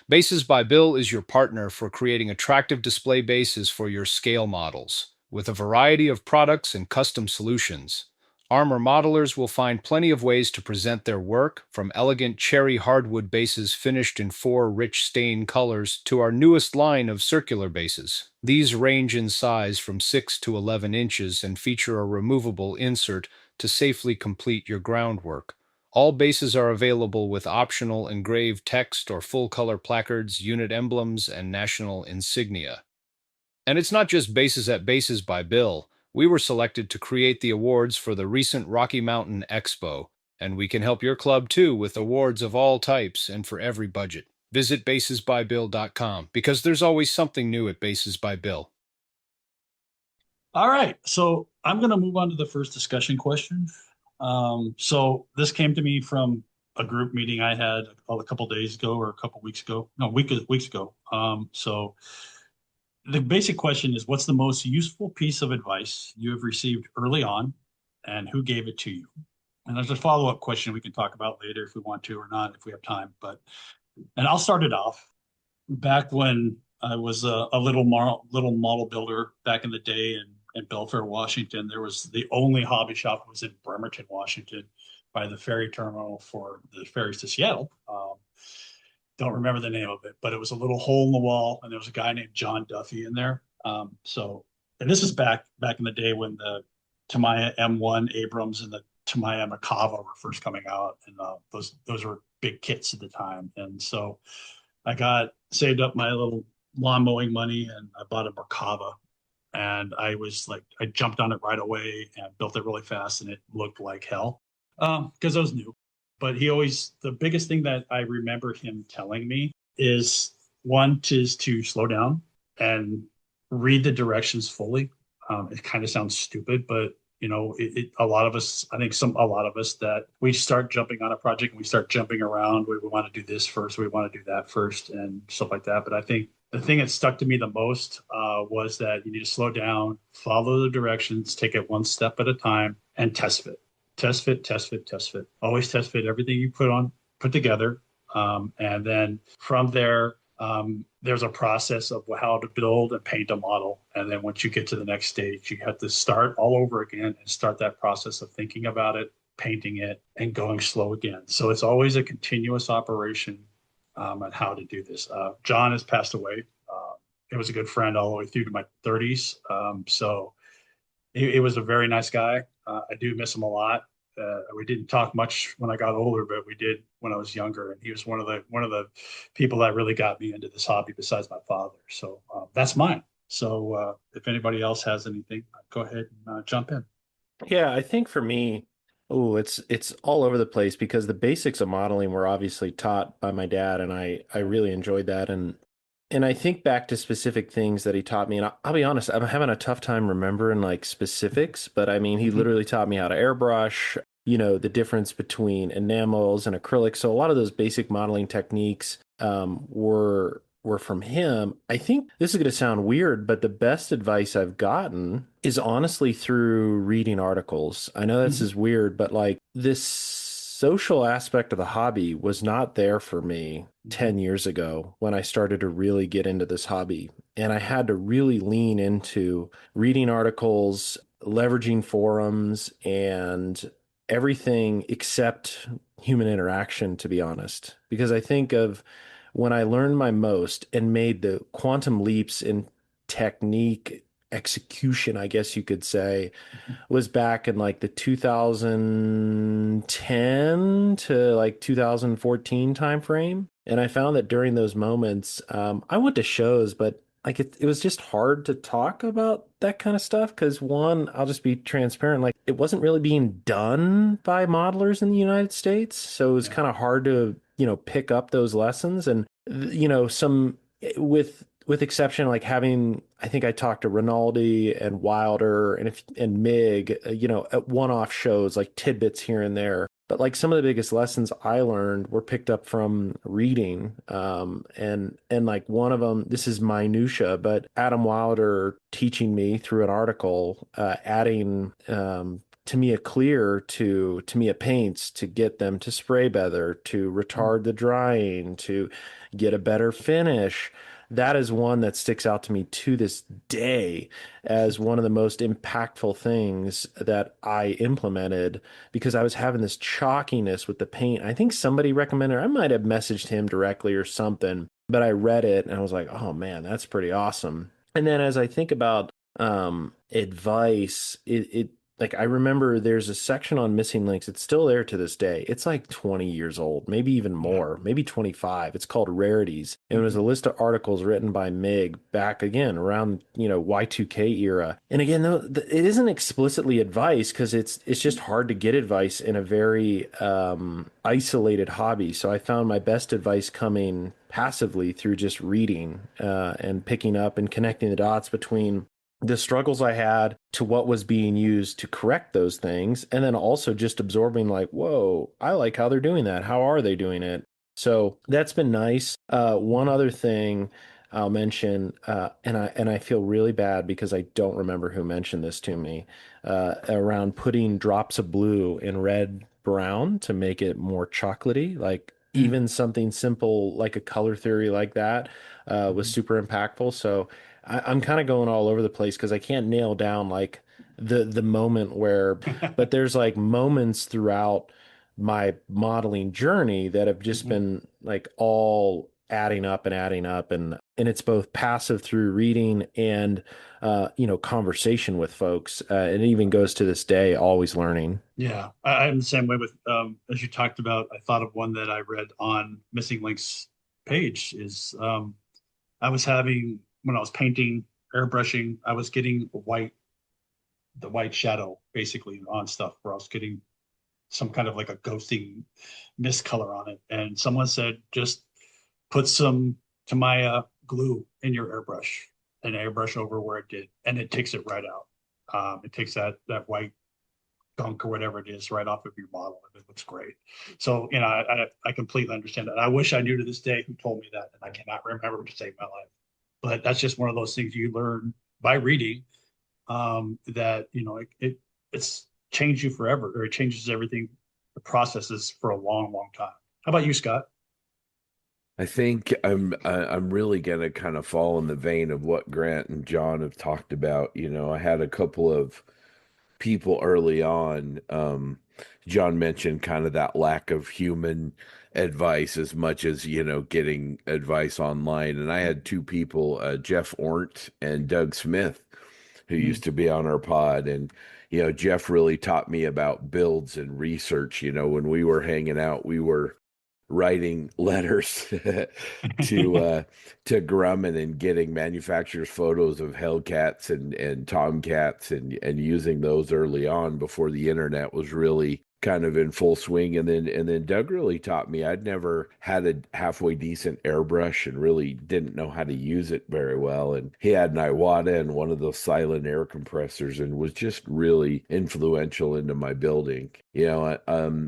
Speaker 5: Bases by Bill is your partner for creating attractive display bases for your scale models. With a variety of products and custom solutions, Armor modelers will find plenty of ways to present their work, from elegant cherry hardwood bases finished in 4 rich stain colors to our newest line of circular bases. These range in size from 6 to 11 inches and feature a removable insert to safely complete your groundwork. All bases are available with optional engraved text or full-color placards, unit emblems, and national insignia. And it's not just bases at Bases by Bill. We were selected to create the awards for the recent Rocky Mountain Expo, and we can help your club too with awards of all types and for every budget. Visit basesbybill.com because there's always something new at Bases by Bill.
Speaker 3: All right, so I'm going to move on to the first discussion question. So this came to me from a group meeting I had a couple days ago or a couple weeks ago. No, weeks ago. So the basic question is, what's the most useful piece of advice you have received early on, and who gave it to you? And there's a follow-up question we can talk about later if we want to or not, if we have time. And I'll start it off. Back when I was a little model builder back in the day in Belfair, Washington, there was the only hobby shop was in Bremerton, Washington, by the ferry terminal for the ferries to Seattle. Don't remember the name of it, but it was a little hole in the wall, and there was a guy named John Duffy in there. And this is back in the day when the Tamiya M1 Abrams and the Tamiya Merkava were first coming out, and those were big kits at the time. And so I saved up my little lawn mowing money, and I bought a Merkava, and I jumped on it right away and built it really fast, and it looked like hell because I was new. But the biggest thing that I remember him telling me is to slow down and read the directions fully. It kind of sounds stupid, but a lot of us that we start jumping on a project and we start jumping around. We want to do this first. We want to do that first and stuff like that. But I think the thing that stuck to me the most was that you need to slow down, follow the directions, take it one step at a time, and test fit. Test fit, test fit, test fit. Always test fit everything you put together. And then from there, there's a process of how to build and paint a model. And then once you get to the next stage, you have to start all over again and start that process of thinking about it, painting it, and going slow again. So it's always a continuous operation on how to do this. John has passed away. He was a good friend all the way through to my 30s. So he was a very nice guy. I do miss him a lot. We didn't talk much when I got older, but we did when I was younger. And he was one of the people that really got me into this hobby besides my father. So that's mine. So if anybody else has anything, go ahead and jump in.
Speaker 4: Yeah, I think for me, it's all over the place because the basics of modeling were obviously taught by my dad, and I really enjoyed that. And I think back to specific things that he taught me, and I'll be honest, I'm having a tough time remembering like specifics, but I mean, he literally taught me how to airbrush, the difference between enamels and acrylics. So a lot of those basic modeling techniques were from him. I think this is going to sound weird, but the best advice I've gotten is honestly through reading articles. I know this is weird, but like this social aspect of the hobby was not there for me 10 years ago when I started to really get into this hobby. And I had to really lean into reading articles, leveraging forums, and everything except human interaction, to be honest. Because I think of when I learned my most and made the quantum leaps in technique, execution, I guess you could say, was back in like the 2010 to like 2014 timeframe. And I found that during those moments, I went to shows, but like it was just hard to talk about that kind of stuff because one, I'll just be transparent, like it wasn't really being done by modelers in the United States. So it was kind of hard to, pick up those lessons and, some with exception, like having, I think I talked to Rinaldi and Wilder and Mig, at one-off shows, like tidbits here and there. But like some of the biggest lessons I learned were picked up from reading. And like one of them, this is minutia, but Adam Wilder teaching me through an article, adding Tamiya Clear to Tamiya paints to get them to spray better, to retard the drying, to get a better finish. That is one that sticks out to me to this day as one of the most impactful things that I implemented because I was having this chalkiness with the paint. I think somebody recommended, I might have messaged him directly or something, but I read it and I was like, oh man, that's pretty awesome. And then as I think about advice, like I remember there's a section on missing links. It's still there to this day. It's like 20 years old, maybe even
Speaker 3: Yeah.
Speaker 4: more, maybe 25. It's called Rarities. It was a
Speaker 3: Mhm.
Speaker 4: list of articles written by Mig back again around, Y2K era. And again, though, it isn't explicitly advice because it's just hard to get advice in a very isolated hobby. So I found my best advice coming passively through just reading and picking up and connecting the dots between the struggles I had to what was being used to correct those things. And then also just absorbing like, whoa, I like how they're doing that. How are they doing it? So that's been nice. One other thing I'll mention, and I feel really bad because I don't remember who mentioned this to me, around putting drops of blue in red brown to make it more chocolatey. Like even something simple like a color theory like that was
Speaker 3: Mhm.
Speaker 4: super impactful. So I'm kind of going all over the place because I can't nail down like the moment where, but there's like moments throughout my modeling journey that have just
Speaker 3: Mhm.
Speaker 4: been like all adding up and it's both passive through reading and conversation with folks. It even goes to this day, always learning.
Speaker 3: Yeah, I'm the same way with as you talked about. I thought of one that I read on Missing Links page is I was having when I was painting, airbrushing, I was getting the white shadow basically on stuff where I was getting some kind of like a ghosting mist color on it. And someone said, just put some Tamaya glue in your airbrush and airbrush over where it did, and it takes it right out. It takes that white gunk or whatever it is right off of your model, and it looks great. So, I completely understand that. I wish I knew to this day who told me that, and I cannot remember to save my life. But that's just one of those things you learn by reading. That it's changed you forever, or it changes everything, the processes for a long, long time. How about you, Scott?
Speaker 2: I think I'm really gonna kind of fall in the vein of what Grant and John have talked about. I had a couple of people early on. John mentioned kind of that lack of human advice as much as, getting advice online. And I had two people, Jeff Ornt and Doug Smith, who
Speaker 3: Mm.
Speaker 2: used to be on our pod. And, Jeff really taught me about builds and research. When we were hanging out, we were writing letters to Grumman and getting manufacturers' photos of Hellcats and Tomcats and using those early on before the internet was really kind of in full swing. And then Doug really taught me. I'd never had a halfway decent airbrush and really didn't know how to use it very well. And he had an Iwata and one of those silent air compressors and was just really influential into my building. I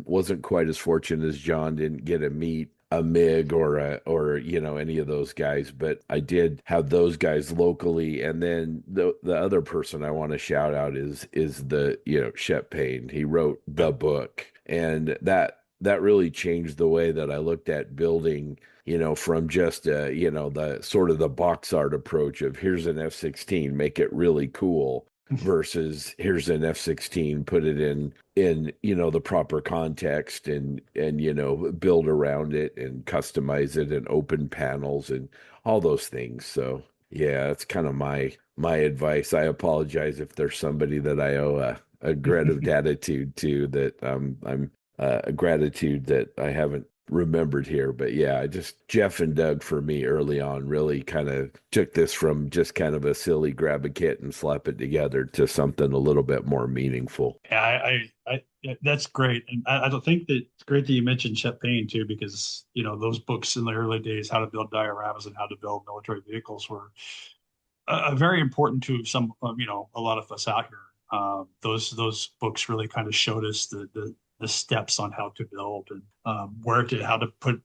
Speaker 2: wasn't quite as fortunate as John, didn't get to meet a MiG or any of those guys, but I did have those guys locally. And then the other person I want to shout out is the Shep Payne. He wrote the book, and that really changed the way that I looked at building. From just the sort of the box art approach of here's an F-16, make it really cool, versus here's an F-16, put it in the proper context and build around it and customize it and open panels and all those things. So yeah, that's kind of my advice. I apologize if there's somebody that I owe a gratitude to that I'm a gratitude that I haven't remembered here. But yeah, I just Jeff and Doug for me early on really kind of took this from just kind of a silly grab a kit and slap it together to something a little bit more meaningful.
Speaker 3: Yeah, that's great, and I don't think that it's great that you mentioned Chet Payne too, because those books in the early days, how to build dioramas and how to build military vehicles, were very important to some, a lot of us out here. Those books really kind of showed us the steps on how to build and how to put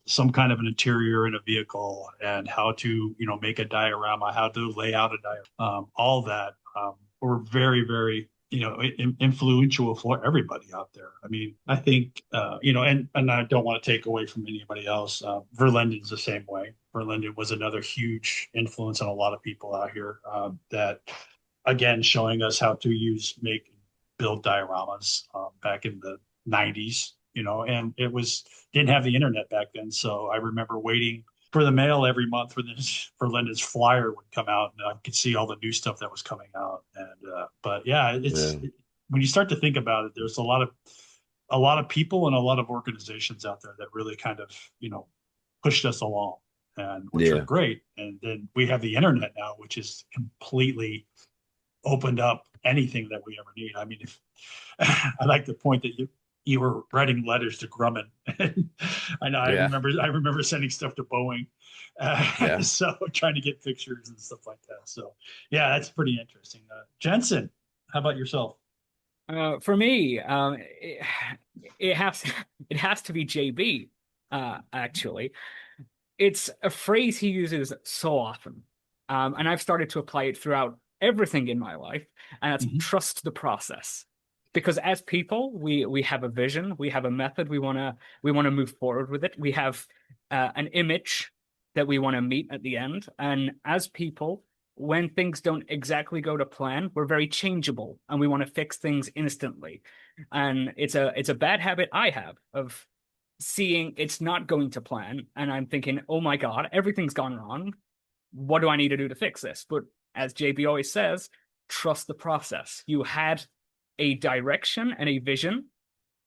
Speaker 3: some kind of an interior in a vehicle, and how to make a diorama, how to lay out a diorama, all that were very, very influential for everybody out there. I mean, I think and I don't want to take away from anybody else. Verlinden's the same way. Verlinden was another huge influence on a lot of people out here, that again showing us how to build dioramas back in the 90s. And it was didn't have the internet back then, so I remember waiting for the mail every month for Linda's flyer would come out, and I could see all the new stuff that was coming out. And but yeah,
Speaker 2: Yeah.
Speaker 3: when you start to think about it, there's a lot of people and a lot of organizations out there that really kind of, pushed us along, and which are
Speaker 2: Yeah.
Speaker 3: great. And then we have the internet now, which is completely opened up anything that we ever need. I mean, if I like the point that you were writing letters to Grumman. I know
Speaker 2: Yeah.
Speaker 3: I remember sending stuff to Boeing.
Speaker 2: Yeah.
Speaker 3: So trying to get pictures and stuff like that. So yeah, that's pretty interesting. Jensen, how about yourself?
Speaker 1: For me, it has it has to be JB. Actually, it's a phrase he uses so often, and I've started to apply it throughout everything in my life, and that's
Speaker 3: Mhm.
Speaker 1: trust the process. Because as people, we have a vision, we have a method, we wanna move forward with it. We have an image that we want to meet at the end, and as people, when things don't exactly go to plan, we're very changeable and we want to fix things instantly. And it's a bad habit I have of seeing it's not going to plan and I'm thinking, "Oh my God, everything's gone wrong. What do I need to do to fix this?" But as JB always says, trust the process. You had a direction and a vision,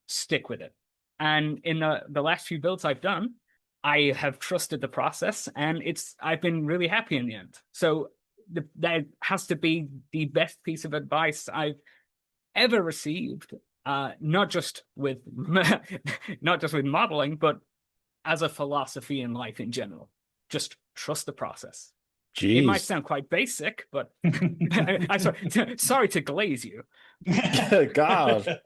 Speaker 1: stick with it. And in the last few builds I've done, I have trusted the process, and I've been really happy in the end. So that has to be the best piece of advice I've ever received. Not just with not just with modeling, but as a philosophy in life in general. Just trust the process. It might
Speaker 4: Jeez.
Speaker 1: sound quite basic, but I'm sorry to glaze you.
Speaker 4: God.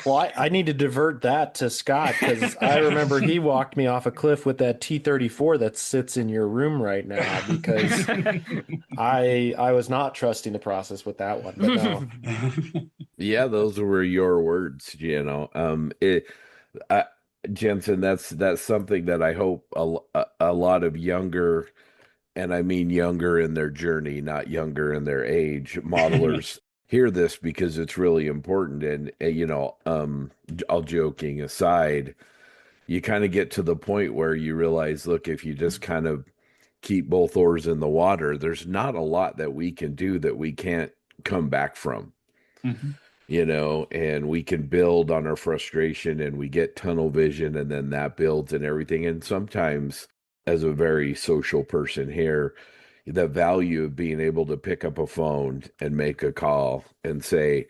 Speaker 4: Well, I need to divert that to Scott because I remember he walked me off a cliff with that T-34 that sits in your room right now because I was not trusting the process with that one. But no,
Speaker 2: Yeah, those were your words, I, Jensen, that's something that I hope a lot of younger, and I mean younger in their journey, not younger in their age, modelers hear this because it's really important. And all joking aside, you kind of get to the point where you realize, look, if you just kind of keep both oars in the water, there's not a lot that we can do that we can't come back from,
Speaker 3: Mhm.
Speaker 2: and we can build on our frustration and we get tunnel vision and then that builds and everything. And sometimes, as a very social person here, the value of being able to pick up a phone and make a call and say,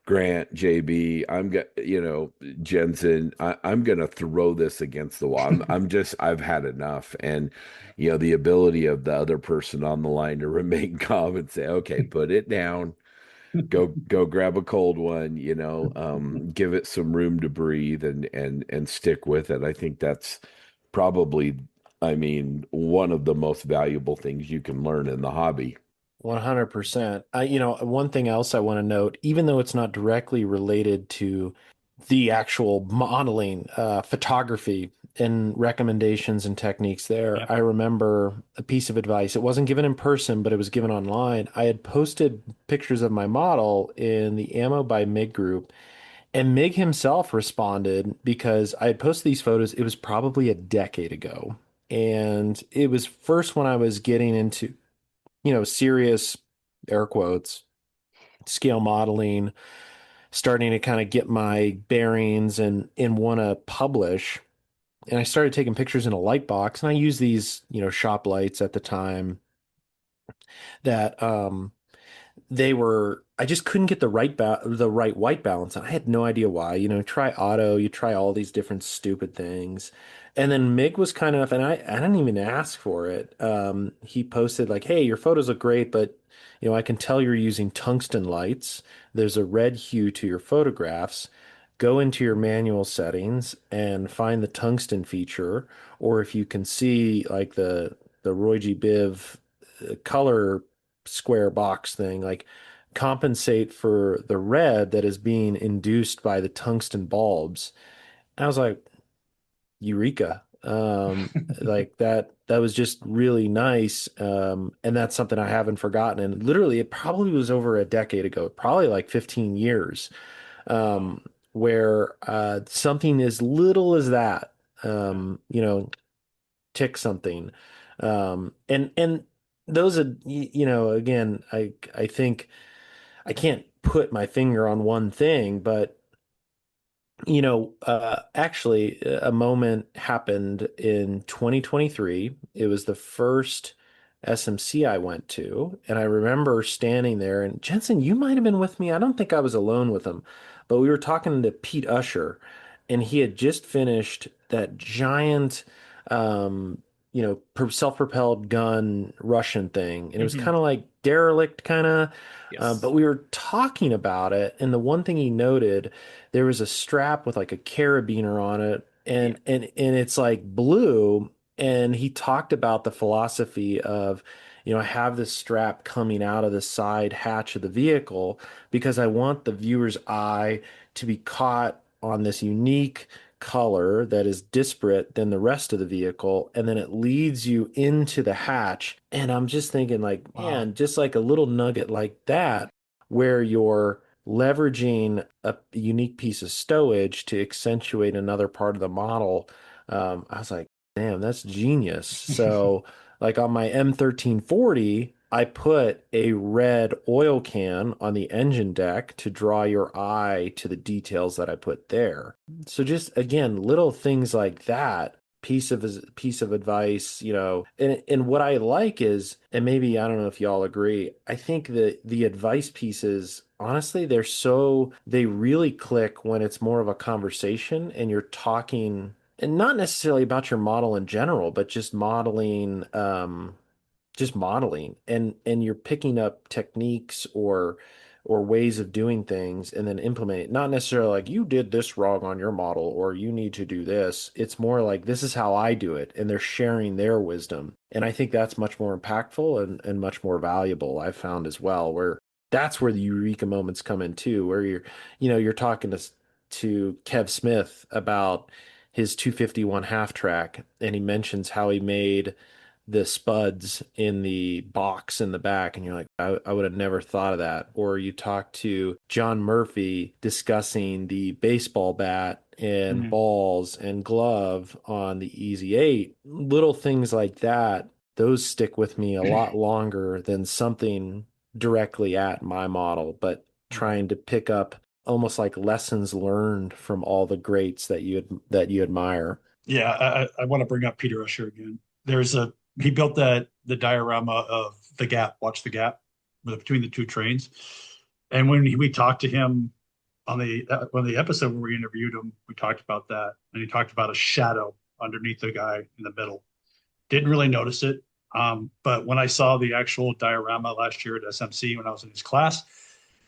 Speaker 2: Grant, JB, Jensen, I'm gonna throw this against the wall. I've had enough. And the ability of the other person on the line to remain calm and say, okay, put it down, go grab a cold one, give it some room to breathe and stick with it. I think that's probably, I mean, one of the most valuable things you can learn in the hobby.
Speaker 4: 100%. One thing else I want to note, even though it's not directly related to the actual modeling, photography and recommendations and techniques there,
Speaker 3: Yep.
Speaker 4: I remember a piece of advice. It wasn't given in person, but it was given online. I had posted pictures of my model in the Ammo by Mig group, and Mig himself responded because I had posted these photos. It was probably a decade ago. And it was first when I was getting into serious air quotes scale modeling, starting to kind of get my bearings and want to publish. And I started taking pictures in a light box, and I used these, shop lights at the time that they were I just couldn't get the right white balance. And I had no idea why. Try auto, you try all these different stupid things. And then Mig was kind enough, and I didn't even ask for it. He posted like, "Hey, your photos look great, but I can tell you're using tungsten lights. There's a red hue to your photographs. Go into your manual settings and find the tungsten feature, or if you can see like the Roy G. Biv color square box thing, like compensate for the red that is being induced by the tungsten bulbs." And I was like, Eureka. Like that was just really nice. And that's something I haven't forgotten. And literally it probably was over a decade ago, probably like 15 years,
Speaker 3: Wow.
Speaker 4: um, where something as little as that,
Speaker 3: Yeah.
Speaker 4: tick something. And those are, again, I think I can't put my finger on one thing, but actually, a moment happened in 2023. It was the first SMC I went to, and I remember standing there. And Jensen, you might have been with me. I don't think I was alone with him, but we were talking to Pete Usher, and he had just finished that giant, self-propelled gun Russian thing, and it was
Speaker 1: Hmm.
Speaker 4: kind of like derelict, kind of. But
Speaker 1: Yes.
Speaker 4: we were talking about it, and the one thing he noted, there was a strap with like a carabiner on it,
Speaker 1: Yeah.
Speaker 4: and it's like blue. And he talked about the philosophy of, I have this strap coming out of the side hatch of the vehicle because I want the viewer's eye to be caught on this unique color that is disparate than the rest of the vehicle, and then it leads you into the hatch. And I'm just thinking, like,
Speaker 3: Wow.
Speaker 4: man, just like a little nugget like that, where you're leveraging a unique piece of stowage to accentuate another part of the model. I was like, damn, that's genius. So, like on my M1340, I put a red oil can on the engine deck to draw your eye to the details that I put there. So just again, little things like that. Piece of advice, and what I like is, and maybe I don't know if y'all agree, I think that the advice pieces, honestly, they really click when it's more of a conversation and you're talking, and not necessarily about your model in general, but just modeling, and you're picking up techniques or ways of doing things and then implement it. Not necessarily like you did this wrong on your model or you need to do this. It's more like this is how I do it, and they're sharing their wisdom. And I think that's much more impactful and much more valuable, I've found as well, where that's where the eureka moments come in too, where you're talking to Kev Smith about his 251 half track, and he mentions how he made the spuds in the box in the back, and you're like, I would have never thought of that. Or you talk to John Murphy discussing the baseball bat and
Speaker 1: Hmm.
Speaker 4: balls and glove on the Easy 8. Little things like that, those stick with me a lot longer than something directly at my model, but
Speaker 3: Right.
Speaker 4: trying to pick up almost like lessons learned from all the greats that you admire.
Speaker 3: Yeah, I want to bring up Peter Usher again. He built the diorama of the gap. Watch the gap between the two trains. And when we talked to him on the episode where we interviewed him, we talked about that, and he talked about a shadow underneath the guy in the middle. Didn't really notice it, but when I saw the actual diorama last year at SMC when I was in his class,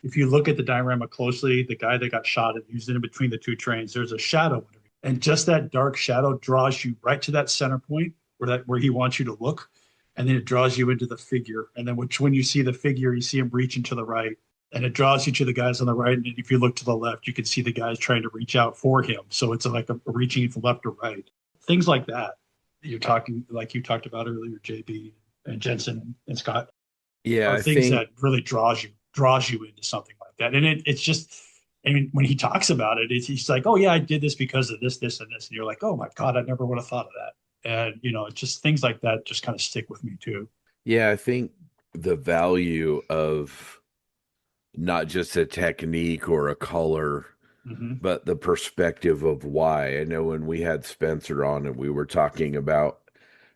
Speaker 3: if you look at the diorama closely, the guy that got shot and used in between the two trains, there's a shadow, and just that dark shadow draws you right to that center point where he wants you to look, and then it draws you into the figure, and then when you see the figure, you see him reaching to the right, and it draws you to the guys on the right, and if you look to the left, you can see the guys trying to reach out for him. So it's like a reaching from left or right, things like that. You're talking like you talked about earlier, JB and Jensen and Scott,
Speaker 2: Yeah,
Speaker 3: are
Speaker 2: I
Speaker 3: things
Speaker 2: think
Speaker 3: that really draws you into something like that. And it's just, I mean, when he talks about it, he's like, oh yeah, I did this because of this, this, and this, and you're like, oh my god, I never would have thought of that. And it's just things like that just kind of stick with me too.
Speaker 2: yeah, I think the value of not just a technique or a color,
Speaker 3: Hmm.
Speaker 2: but the perspective of why. I know when we had Spencer on and we were talking about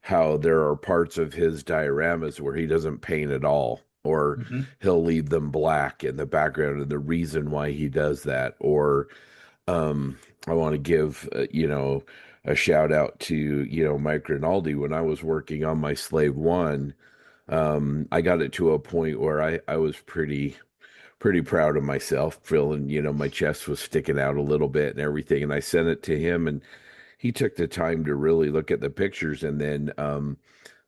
Speaker 2: how there are parts of his dioramas where he doesn't paint at all, or
Speaker 3: Hmm.
Speaker 2: he'll leave them black in the background, and the reason why he does that. Or I want to give, a shout out to, Mike Rinaldi. When I was working on my Slave One, I got it to a point where I was pretty proud of myself, feeling, my chest was sticking out a little bit and everything. And I sent it to him, and he took the time to really look at the pictures, and then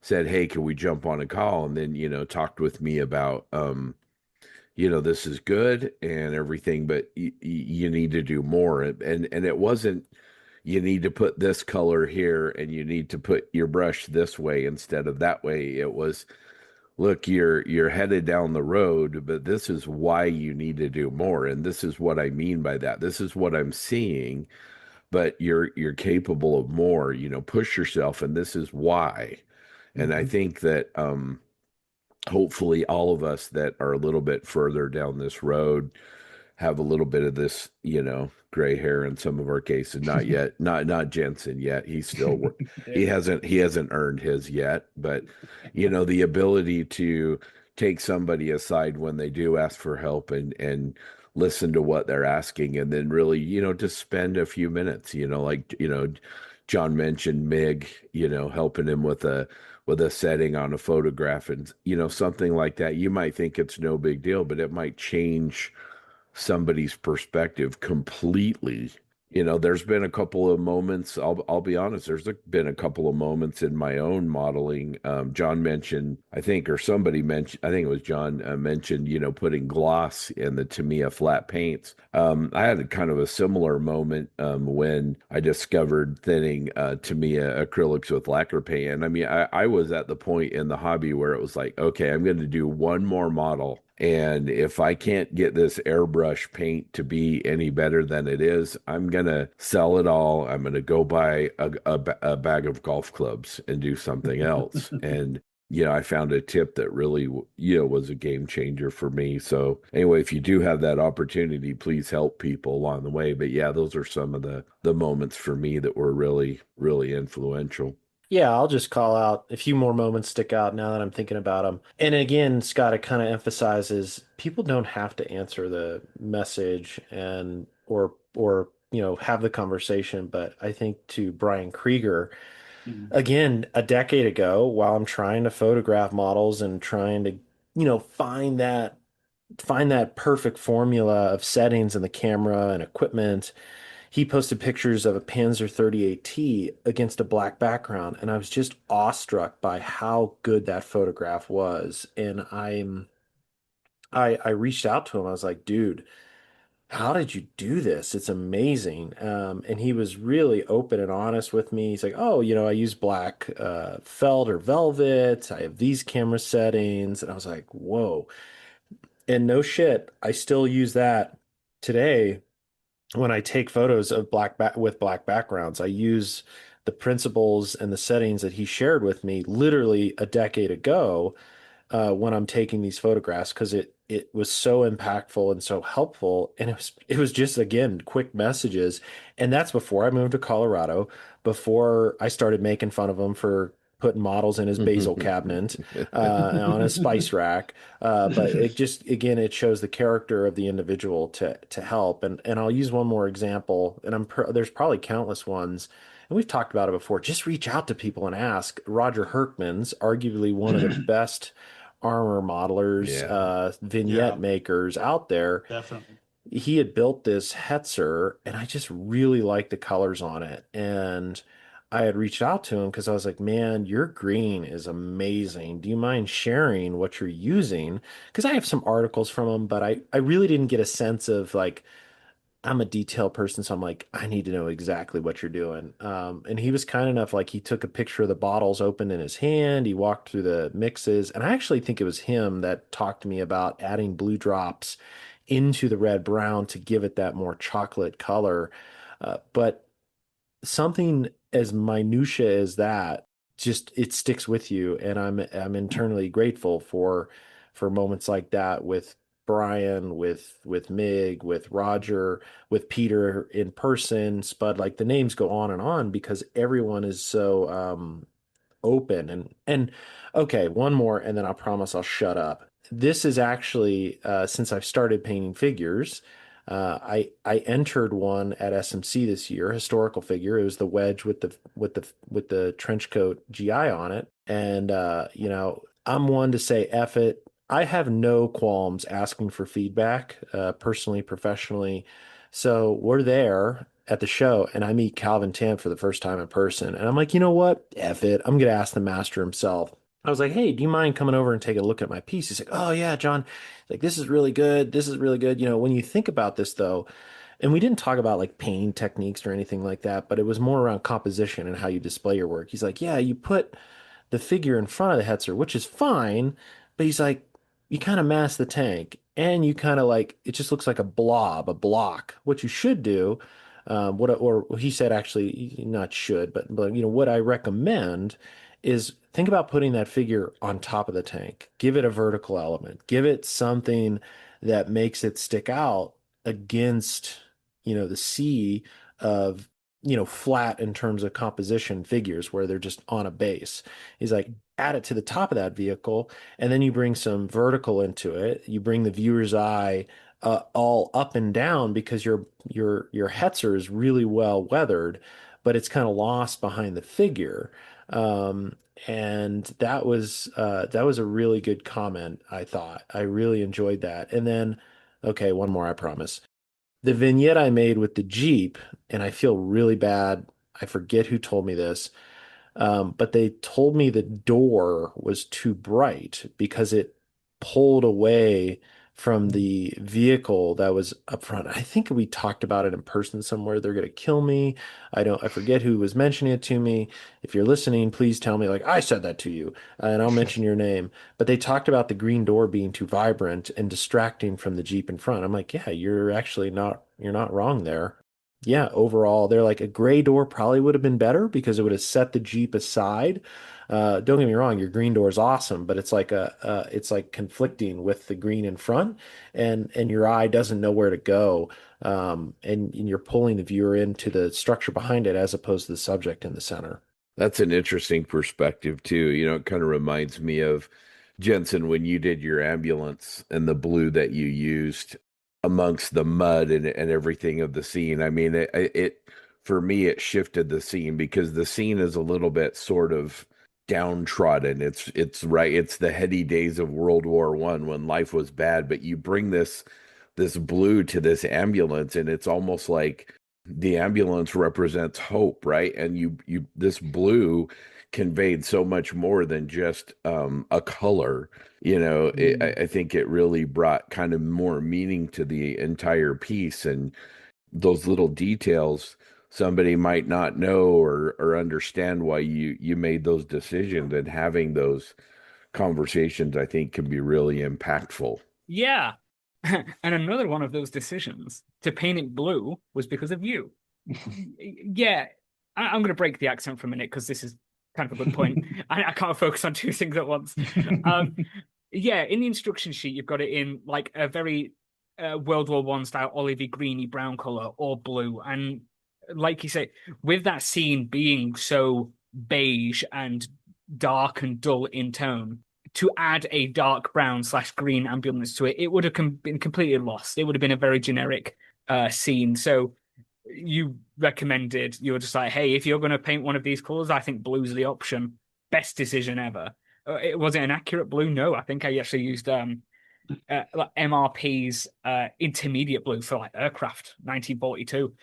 Speaker 2: said, "Hey, can we jump on a call?" And then, talked with me about, this is good and everything, but you need to do more. And it wasn't, you need to put this color here and you need to put your brush this way instead of that way. It was, look, you're headed down the road, but this is why you need to do more, and this is what I mean by that. This is what I'm seeing, but you're capable of more. Push yourself, and this is why. And I
Speaker 3: Hmm.
Speaker 2: think that hopefully all of us that are a little bit further down this road have a little bit of this, gray hair in some of our cases. Not yet, not Jensen yet. He's still he hasn't earned his yet, but the ability to take somebody aside when they do ask for help and listen to what they're asking, and then really, just spend a few minutes, like, John mentioned Mig, helping him with a setting on a photograph, and something like that. You might think it's no big deal, but it might change somebody's perspective completely. There's been a couple of moments, I'll be honest, been a couple of moments in my own modeling. John mentioned, I think, or somebody mentioned, I think it was John, mentioned, putting gloss in the Tamiya flat paints. I had a kind of a similar moment when I discovered thinning Tamiya acrylics with lacquer paint. And I mean, I was at the point in the hobby where it was like, okay, I'm going to do one more model. And if I can't get this airbrush paint to be any better than it is, I'm going to sell it all. I'm going to go buy a bag of golf clubs and do something else. And, I found a tip that really, was a game changer for me. So anyway, if you do have that opportunity, please help people along the way. But yeah, those are some of the moments for me that were really, really influential.
Speaker 4: Yeah, I'll just call out a few more moments stick out now that I'm thinking about them. And again, Scott, it kind of emphasizes people don't have to answer the message and or have the conversation. But I think to Brian Krieger,
Speaker 3: Mhm.
Speaker 4: again, a decade ago, while I'm trying to photograph models and trying to, find that perfect formula of settings in the camera and equipment, he posted pictures of a Panzer 38T against a black background, and I was just awestruck by how good that photograph was. And I reached out to him. I was like, dude, how did you do this? It's amazing. And he was really open and honest with me. He's like, oh, I use black felt or velvet. I have these camera settings. And I was like, whoa. And no shit, I still use that today when I take photos of with black backgrounds. I use the principles and the settings that he shared with me literally a decade ago when I'm taking these photographs because it was so impactful and so helpful. And it was just again quick messages. And that's before I moved to Colorado, before I started making fun of him for putting models in his basil cabinet on his spice rack. But it just again it shows the character of the individual to help. And I'll use one more example. And there's probably countless ones. And we've talked about it before. Just reach out to people and ask. Roger Herkman's arguably one of the best armor modelers,
Speaker 2: Yeah.
Speaker 4: vignette
Speaker 3: Yeah,
Speaker 4: makers out there.
Speaker 3: definitely.
Speaker 4: He had built this Hetzer, and I just really liked the colors on it. And I had reached out to him because I was like, man, your green is amazing. Do you mind sharing what you're using? Because I have some articles from him, but I really didn't get a sense of like, I'm a detail person, so I'm like, I need to know exactly what you're doing. And he was kind enough, like he took a picture of the bottles open in his hand. He walked through the mixes, and I actually think it was him that talked to me about adding blue drops into the red brown to give it that more chocolate color. But something as minutia as that, just it sticks with you, and I'm internally grateful for moments like that with Brian, with Mig, with Roger, with Peter in person. Spud, like the names go on because everyone is so open. And okay, one more and then I promise I'll shut up. This is actually since I've started painting figures, I entered one at SMC this year, historical figure. It was the wedge with the trench coat GI on it. And I'm one to say F it. I have no qualms asking for feedback, personally, professionally. So we're there at the show, and I meet Calvin Tam for the first time in person. And I'm like, you know what? F it. I'm going to ask the master himself. I was like, hey, do you mind coming over and take a look at my piece? He's like, oh, yeah, John. Like, this is really good. This is really good. When you think about this, though, and we didn't talk about like painting techniques or anything like that, but it was more around composition and how you display your work. He's like, yeah, you put the figure in front of the Hetzer, which is fine, but he's like, you kind of mask the tank and you kind of like, it just looks like a blob, a block. What you should do, or he said actually, not should, but what I recommend is think about putting that figure on top of the tank. Give it a vertical element. Give it something that makes it stick out against, the sea of, flat in terms of composition figures where they're just on a base. He's like, add it to the top of that vehicle, and then you bring some vertical into it. You bring the viewer's eye all up and down because your Hetzer is really well weathered, but it's kind of lost behind the figure. Um, and that was a really good comment, I thought. I really enjoyed that. And then, okay, one more, I promise. The vignette I made with the Jeep, and I feel really bad. I forget who told me this, but they told me the door was too bright because it pulled away from the vehicle that was up front. I think we talked about it in person somewhere. They're going to kill me. I forget who was mentioning it to me. If you're listening, please tell me, like, I said that to you, and I'll mention your name. But they talked about the green door being too vibrant and distracting from the Jeep in front. I'm like, yeah, you're not wrong there. Yeah, overall, they're like a gray door probably would have been better because it would have set the Jeep aside. Don't get me wrong, your green door is awesome, but it's like conflicting with the green in front, and your eye doesn't know where to go, and you're pulling the viewer into the structure behind it as opposed to the subject in the center.
Speaker 2: That's an interesting perspective too. It kind of reminds me of Jensen when you did your ambulance and the blue that you used amongst the mud and everything of the scene. I mean, it for me it shifted the scene because the scene is a little bit sort of downtrodden. It's right. It's the heady days of World War One when life was bad, but you bring this blue to this ambulance, and it's almost like the ambulance represents hope, right? And you this blue conveyed so much more than just a color. I think it really brought kind of more meaning to the entire piece, and those little details somebody might not know or understand why you made those decisions, and having those conversations I think can be really impactful.
Speaker 1: Yeah. And another one of those decisions to paint it blue was because of you. Yeah, I'm going to break the accent for a minute because this is kind of a good point. I can't focus on two things at once. Yeah, in the instruction sheet, you've got it in like a very World War One style olivey greeny brown color or blue. And like you say, with that scene being so beige and dark and dull in tone, to add a dark brown / green ambulance to it, it would have been completely lost. It would have been a very generic scene. So you were just like, hey, if you're going to paint one of these colors, I think blue's the option. Best decision ever. Was it an accurate blue? No, I think I actually used like MRP's intermediate blue for like aircraft 1942.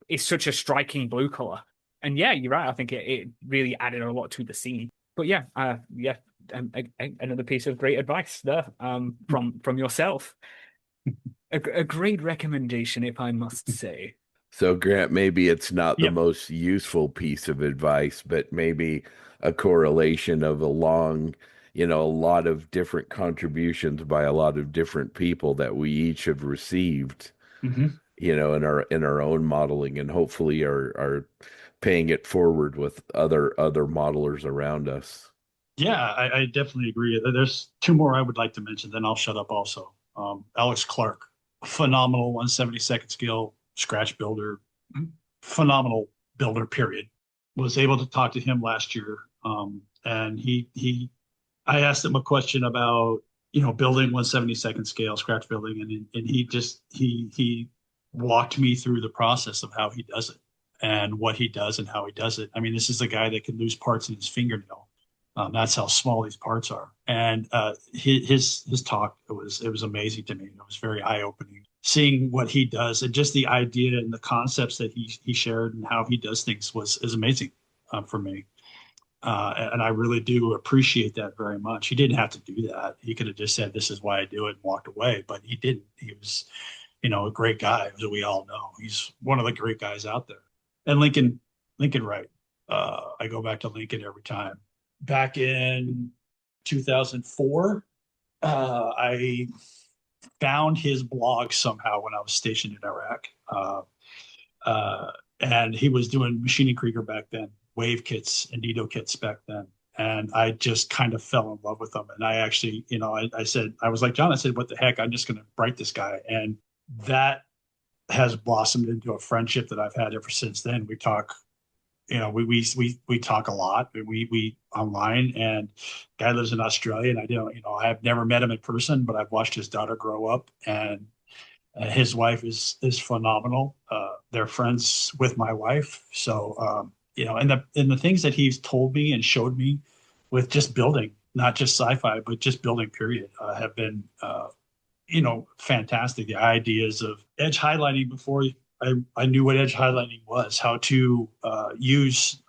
Speaker 1: It's such a striking blue color. And yeah, you're right. I think it really added a lot to the scene. But yeah, another piece of great advice there from yourself. A great recommendation, if I must say.
Speaker 2: So, Grant, maybe it's not the
Speaker 3: Yep.
Speaker 2: most useful piece of advice, but maybe a correlation of a lot of different contributions by a lot of different people that we each have received,
Speaker 3: Hmm.
Speaker 2: in our own modeling, and hopefully are paying it forward with other modelers around us.
Speaker 3: Yeah, I definitely agree. There's two more I would like to mention, then I'll shut up also. Alex Clark, phenomenal 1/72nd scale scratch builder, phenomenal builder, period. Was able to talk to him last year. And I asked him a question about, building 1/72nd scale scratch building. And he walked me through the process of how he does it and what he does and how he does it. I mean, this is a guy that can lose parts in his fingernail. That's how small these parts are. And his talk, it was amazing to me. It was very eye opening seeing what he does, and just the idea and the concepts that he shared and how he does things is amazing for me. And I really do appreciate that very much. He didn't have to do that. He could have just said, "This is why I do it," and walked away. But he didn't. He was, a great guy, as we all know. He's one of the great guys out there. And Lincoln Wright. I go back to Lincoln every time. Back in 2004, I found his blog somehow when I was stationed in Iraq. And he was doing machining Krieger back then, wave kits and Nito kits back then. and I just kind of fell in love with him. And I actually, I said, I was like, John, I said, what the heck? I'm just going to write this guy. And that has blossomed into a friendship that I've had ever since then. We talk, we talk a lot. We online, and guy lives in Australia, and I don't, I've never met him in person, but I've watched his daughter grow up, and his wife is phenomenal. They're friends with my wife, so and the things that he's told me and showed me with just building, not just sci-fi, but just building, period, have been fantastic. The ideas of edge highlighting before I knew what edge highlighting was, how to use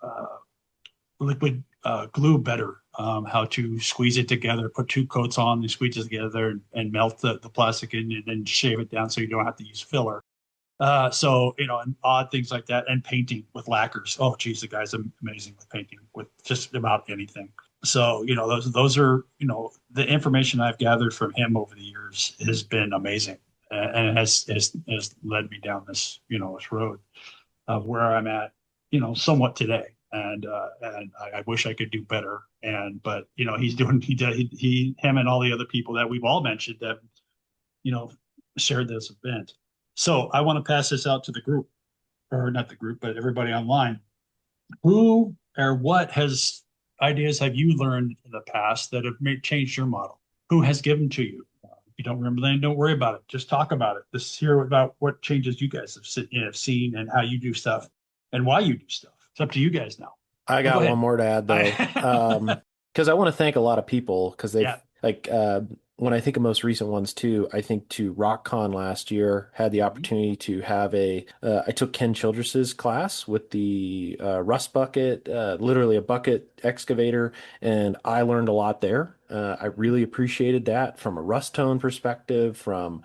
Speaker 3: liquid glue better, how to squeeze it together, put two coats on, and squeeze it together, and melt the plastic in, and then shave it down so you don't have to use filler. And odd things like that, and painting with lacquers. Oh, geez, the guy's amazing with painting with just about anything. So, those are, the information I've gathered from him over the years has been amazing, and has led me down this road of where I'm at, somewhat today. And I wish I could do better. But he's doing, him and all the other people that we've all mentioned that, you know, shared this event. So I want to pass this out to the group, or not the group, but everybody online. Who or what ideas have you learned in the past that have changed your model? Who has given to you? If you don't remember, then don't worry about it. Just talk about it. Just hear about what changes you guys have seen, and how you do stuff, and why you do stuff. It's up to you guys now.
Speaker 4: I got one more to add though, because I want to thank a lot of people, because they've when I think of most recent ones too, I think to RockCon last year, had the opportunity to have I took Ken Childress's class with the rust bucket, literally a bucket excavator, and I learned a lot there. I really appreciated that from a rust tone perspective, from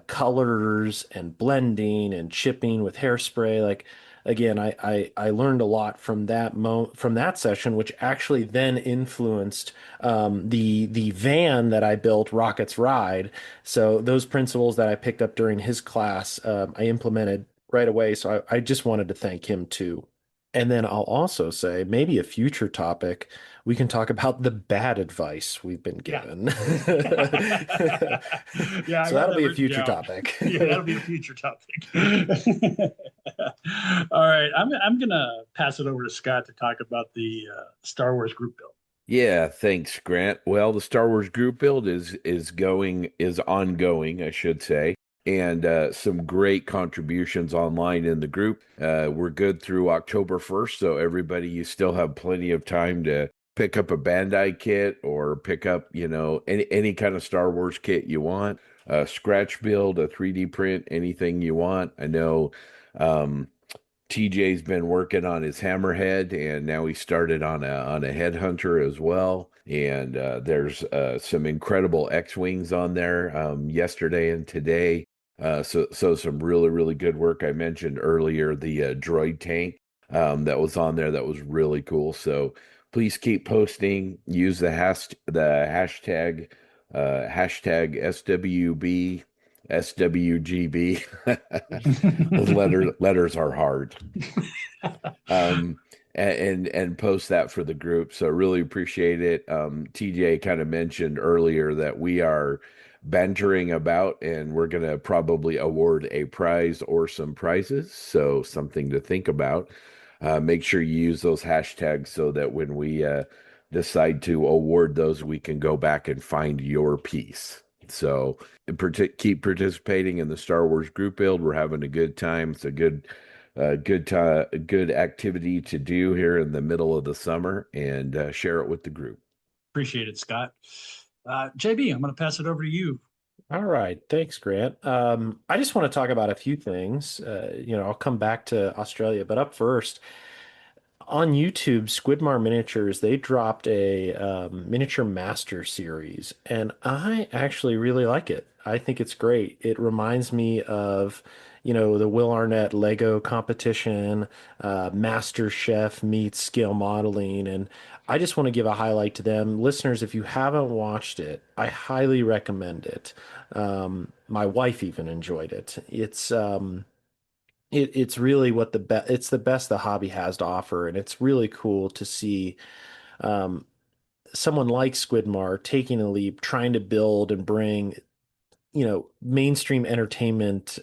Speaker 4: colors and blending and chipping with hairspray. Like, again, I learned a lot from from that session, which actually then influenced the van that I built, Rockets Ride. So those principles that I picked up during his class, I implemented right away. So I just wanted to thank him too. And then I'll also say, maybe a future topic, we can talk about the bad advice we've been given.
Speaker 3: Yeah,
Speaker 4: so that'll be a future topic.
Speaker 3: Yeah, that'll be a future topic. All right, I'm gonna pass it over to Scott to talk about the Star Wars group build.
Speaker 2: Yeah, thanks, Grant. Well, the Star Wars group build is ongoing, I should say, and some great contributions online in the group. We're good through October 1st, so everybody, you still have plenty of time to pick up a Bandai kit, or pick up, any kind of Star Wars kit you want, scratch build, a 3D print, anything you want. I know TJ's been working on his hammerhead, and now he started on a headhunter as well. And there's some incredible X-wings on there yesterday and today. So some really, really good work. I mentioned earlier the droid tank that was on there. That was really cool. So please keep posting. Use the hashtag SWB. SWGB. Those letters are hard. And post that for the group. So really appreciate it. TJ kind of mentioned earlier that we are bantering about, and we're going to probably award a prize or some prizes. So something to think about. Make sure you use those hashtags so that when we decide to award those, we can go back and find your piece. So keep participating in the Star Wars group build. We're having a good time. It's a good activity to do here in the middle of the summer, and share it with the group.
Speaker 3: Appreciate it, Scott. JB, I'm going to pass it over to you.
Speaker 4: All right. Thanks, Grant. I just want to talk about a few things. I'll come back to Australia, but up first, on YouTube, Squidmar Miniatures, they dropped a miniature master series, and I actually really like it. I think it's great. It reminds me of, the Will Arnett Lego competition, Master Chef meets scale modeling, and I just want to give a highlight to them. Listeners, if you haven't watched it, I highly recommend it. My wife even enjoyed it. It's really it's the best the hobby has to offer, and it's really cool to see someone like Squidmar taking a leap, trying to build and bring, mainstream entertainment,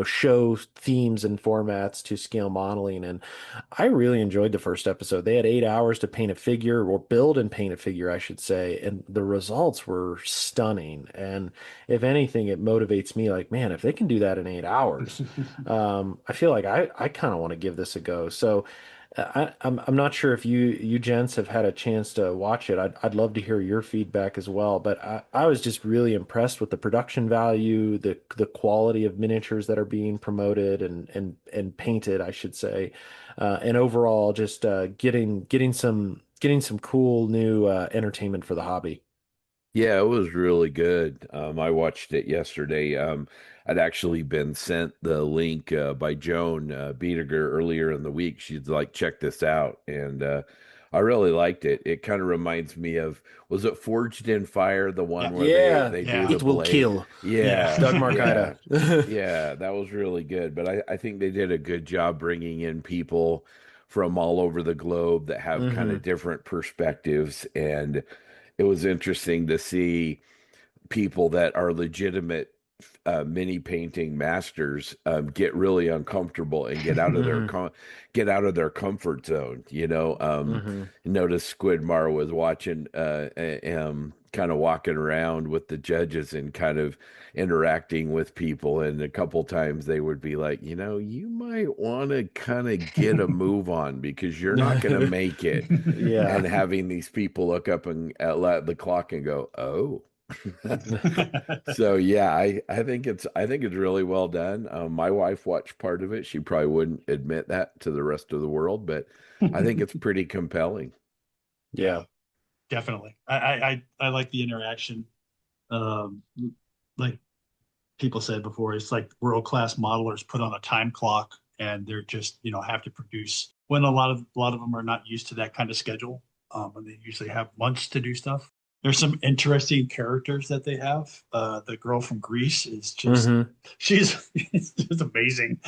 Speaker 4: show themes and formats to scale modeling. And I really enjoyed the first episode. They had 8 hours to paint a figure, or build and paint a figure, I should say. And the results were stunning. And if anything, it motivates me like, man, if they can do that in 8 hours, I feel like I kind of want to give this a go. So I'm not sure if you gents have had a chance to watch it. I'd love to hear your feedback as well. But I was just really impressed with the production value, the quality of miniatures that are being promoted and painted, I should say, and overall just getting some cool new entertainment for the hobby.
Speaker 2: Yeah, it was really good. I watched it yesterday. I'd actually been sent the link by Joan Biediger earlier in the week. She's like, check this out. And I really liked it. It kind of reminds me of, was it Forged in Fire, the one where
Speaker 4: Yeah,
Speaker 2: they do
Speaker 3: yeah.
Speaker 2: the
Speaker 4: it will
Speaker 2: blade?
Speaker 4: kill.
Speaker 2: Yeah,
Speaker 4: Doug
Speaker 2: yeah,
Speaker 4: Marcaida.
Speaker 2: yeah, that was really good. But I think they did a good job bringing in people from all over the globe that have kind
Speaker 4: Hmm.
Speaker 2: of different perspectives. And it was interesting to see people that are legitimate mini painting masters get really uncomfortable and
Speaker 4: Hmm.
Speaker 2: get out of their comfort zone.
Speaker 4: Hmm.
Speaker 2: Notice Squidmar was watching, kind of walking around with the judges and kind of interacting with people, and a couple times they would be like, you might want to kind of get a move on because you're not going to make it.
Speaker 4: Yeah.
Speaker 2: And having these people look up and at the clock and go, oh. So yeah, I think it's really well done. My wife watched part of it. She probably wouldn't admit that to the rest of the world, but I think it's pretty compelling.
Speaker 4: Yeah.
Speaker 3: Definitely. I like the interaction. Um, like people said before, it's like world-class modelers put on a time clock and they're just, have to produce when a lot of them are not used to that kind of schedule. And they usually have months to do stuff. There's some interesting characters that they have. The girl from Greece is just
Speaker 4: Hmm.
Speaker 3: she's just amazing.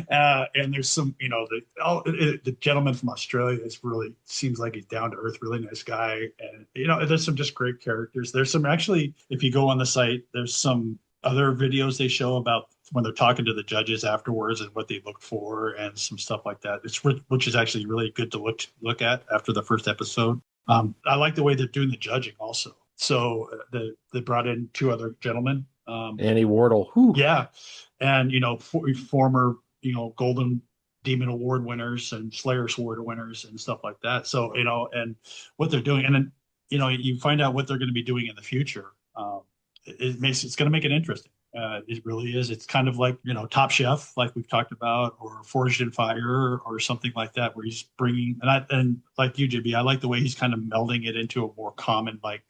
Speaker 3: And there's some, the gentleman from Australia is really seems like he's down to earth, really nice guy. And there's some just great characters. There's some actually, if you go on the site, there's some other videos they show about when they're talking to the judges afterwards and what they look for and some stuff like that. Which is actually really good to look at after the first episode. I like the way they're doing the judging also. So they brought in two other gentlemen.
Speaker 4: Annie Wardle. Whew.
Speaker 3: Yeah, and former Golden Demon Award winners and Slayer Sword winners and stuff like that. So and what they're doing, and then you find out what they're going to be doing in the future. It's going to make it interesting. It really is. It's kind of like Top Chef, like we've talked about, or Forged in Fire, or something like that, where he's bringing and like you, JB, I like the way he's kind of melding it into a more common like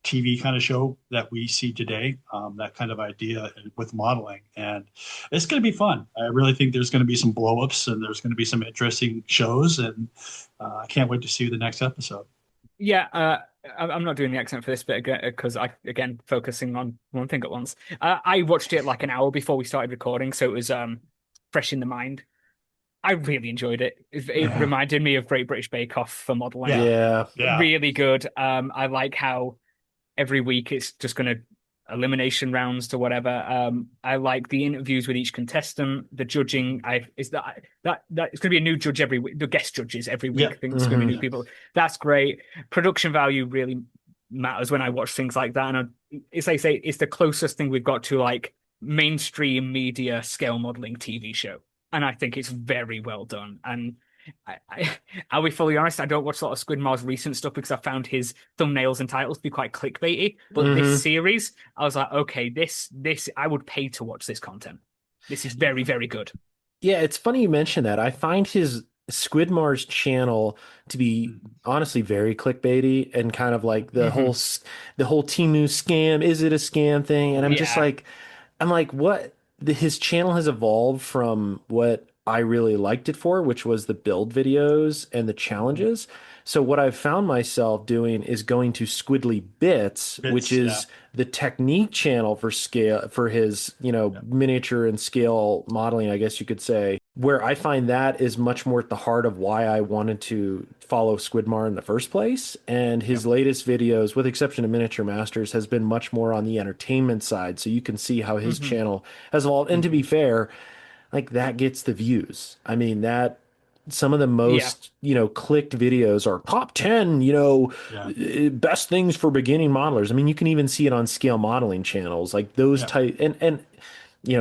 Speaker 3: TV kind of show that we see today. That kind of idea with modeling, and it's going to be fun. I really think there's going to be some blowups and there's going to be some interesting shows, and I can't wait to see the next episode.
Speaker 1: Yeah, I'm not doing the accent for this bit again because again focusing on one thing at once. I watched it like an hour before we started recording, so it was fresh in the mind. I really enjoyed it. It
Speaker 3: Yeah,
Speaker 1: reminded me of Great British Bake Off for modeling.
Speaker 3: yeah,
Speaker 4: Yeah.
Speaker 3: yeah.
Speaker 1: Really good. I like how every week it's just going to elimination rounds to whatever. I like the interviews with each contestant. The judging, I is that it's going to be a new judge every week. The guest judges every week.
Speaker 3: Yeah.
Speaker 1: I think it's going to be new
Speaker 3: Yeah.
Speaker 1: people. That's great. Production value really matters when I watch things like that. And it's like I say, it's the closest thing we've got to like mainstream media scale modeling TV show, and I think it's very well done. And I'll be fully honest, I don't watch a lot of Squidmar's recent stuff because I found his thumbnails and titles to be quite clickbaity. But this
Speaker 4: Hmm.
Speaker 1: series, I was like, okay, this I would pay to watch this content. This is very, very good.
Speaker 4: Yeah, it's funny you mention that. I find his Squidmar's channel to be honestly very clickbaity and kind of like
Speaker 3: Mhm.
Speaker 4: the whole Temu scam, is it a scam thing? And
Speaker 1: Yeah.
Speaker 4: I'm like, what? His channel has evolved from what I really liked it for, which was the build videos and the challenges. So what I've found myself doing is going to Squidly Bits, which
Speaker 3: Bits, yeah.
Speaker 4: is the technique channel for scale for his,
Speaker 3: Yeah.
Speaker 4: miniature and scale modeling, I guess you could say. where I find that is much more at the heart of why I wanted to follow Squidmar in the first place. And his
Speaker 3: Yep.
Speaker 4: latest videos, with exception of Miniature Masters, has been much more on the entertainment side. So you can see how his
Speaker 1: Hmm.
Speaker 4: channel has evolved. And to be
Speaker 3: Mhm.
Speaker 4: fair, like that gets the views. I mean, that some of the
Speaker 1: Yeah,
Speaker 4: most, clicked videos are top 10,
Speaker 3: Yeah.
Speaker 4: best things for beginning modelers. I mean, you can even see it on scale modeling channels, like those
Speaker 3: Yeah.
Speaker 4: type and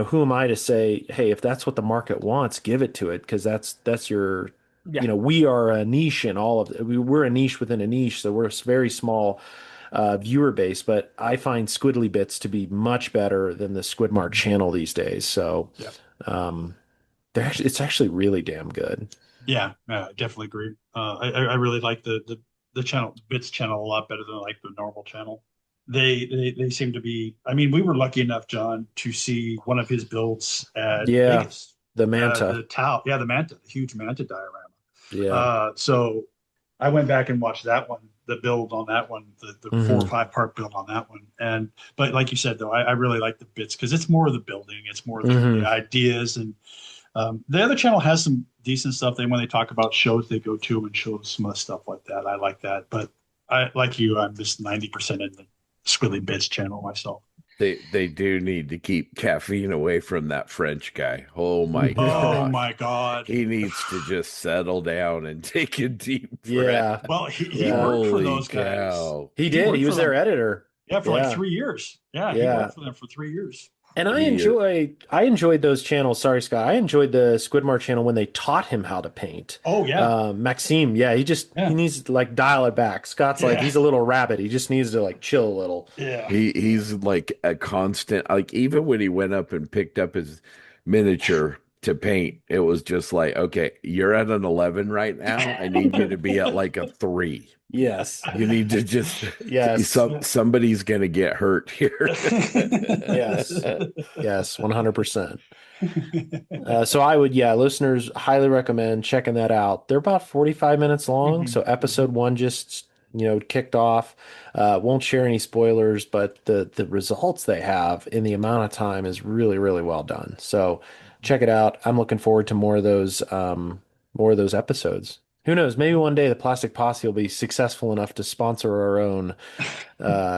Speaker 4: who am I to say, hey, if that's what the market wants, give it to it because that's your,
Speaker 1: yeah,
Speaker 4: we are a niche in all of we're a niche within a niche, so we're a very small viewer base, but I find Squiddly Bits to be much better than the Squidmart channel these days. So
Speaker 3: Yeah.
Speaker 4: um, it's actually really damn good.
Speaker 3: Yeah. I definitely agree. I really like the channel Bits channel a lot better than like the normal channel. They seem to be. I mean, we were lucky enough, John, to see one of his builds at
Speaker 4: Yeah,
Speaker 3: Vegas.
Speaker 4: the Manta.
Speaker 3: The Tau, yeah, the Manta, the huge Manta diorama.
Speaker 4: Yeah.
Speaker 3: So I went back and watched that one, the build on that one, the four or
Speaker 4: Hmm.
Speaker 3: five part build on that one. And but like you said though, I really like the bits because it's more of the building, it's more of the
Speaker 4: Hmm.
Speaker 3: ideas. And the other channel has some decent stuff. They when they talk about shows they go to and shows some stuff like that. I like that. But I like you, I'm just 90% in the Squilly Bits channel myself.
Speaker 2: They do need to keep caffeine away from that French guy. Oh my
Speaker 3: Oh
Speaker 2: gosh.
Speaker 3: my God.
Speaker 2: He needs to just settle down and take a deep breath.
Speaker 4: Yeah.
Speaker 3: Well, he
Speaker 4: Yeah.
Speaker 3: worked for
Speaker 2: Holy
Speaker 3: those guys.
Speaker 2: cow.
Speaker 4: He
Speaker 3: He
Speaker 4: did.
Speaker 3: worked
Speaker 4: He
Speaker 3: for
Speaker 4: was their
Speaker 3: them.
Speaker 4: editor.
Speaker 3: Yeah, for like
Speaker 4: Yeah.
Speaker 3: 3 years. Yeah, he
Speaker 4: Yeah.
Speaker 3: worked for them for 3 years.
Speaker 4: And
Speaker 2: He
Speaker 4: I enjoyed those channels. Sorry, Scott. I enjoyed the Squidmar channel when they taught him how to paint.
Speaker 3: Oh yeah,
Speaker 4: Maxime, yeah, he
Speaker 3: yeah,
Speaker 4: needs to like dial it back. Scott's like
Speaker 3: yeah,
Speaker 4: he's a little rabbit. He just needs to like chill a little.
Speaker 3: yeah.
Speaker 2: he's like a constant, like even when he went up and picked up his miniature to paint, it was just like, okay, you're at an 11 right now. I need you to be at like a 3.
Speaker 4: Yes.
Speaker 2: You need to just
Speaker 4: Yes.
Speaker 2: somebody's gonna get hurt here.
Speaker 4: Yes. Yes, 100%. So I would, yeah, listeners highly recommend checking that out. They're about 45 minutes long.
Speaker 1: hmm
Speaker 4: So episode one just, kicked off. Won't share any spoilers, but the results they have in the amount of time is really, really well done. So check it out. I'm looking forward to more of those episodes. Who knows? Maybe one day the Plastic Posse will be successful enough to sponsor our own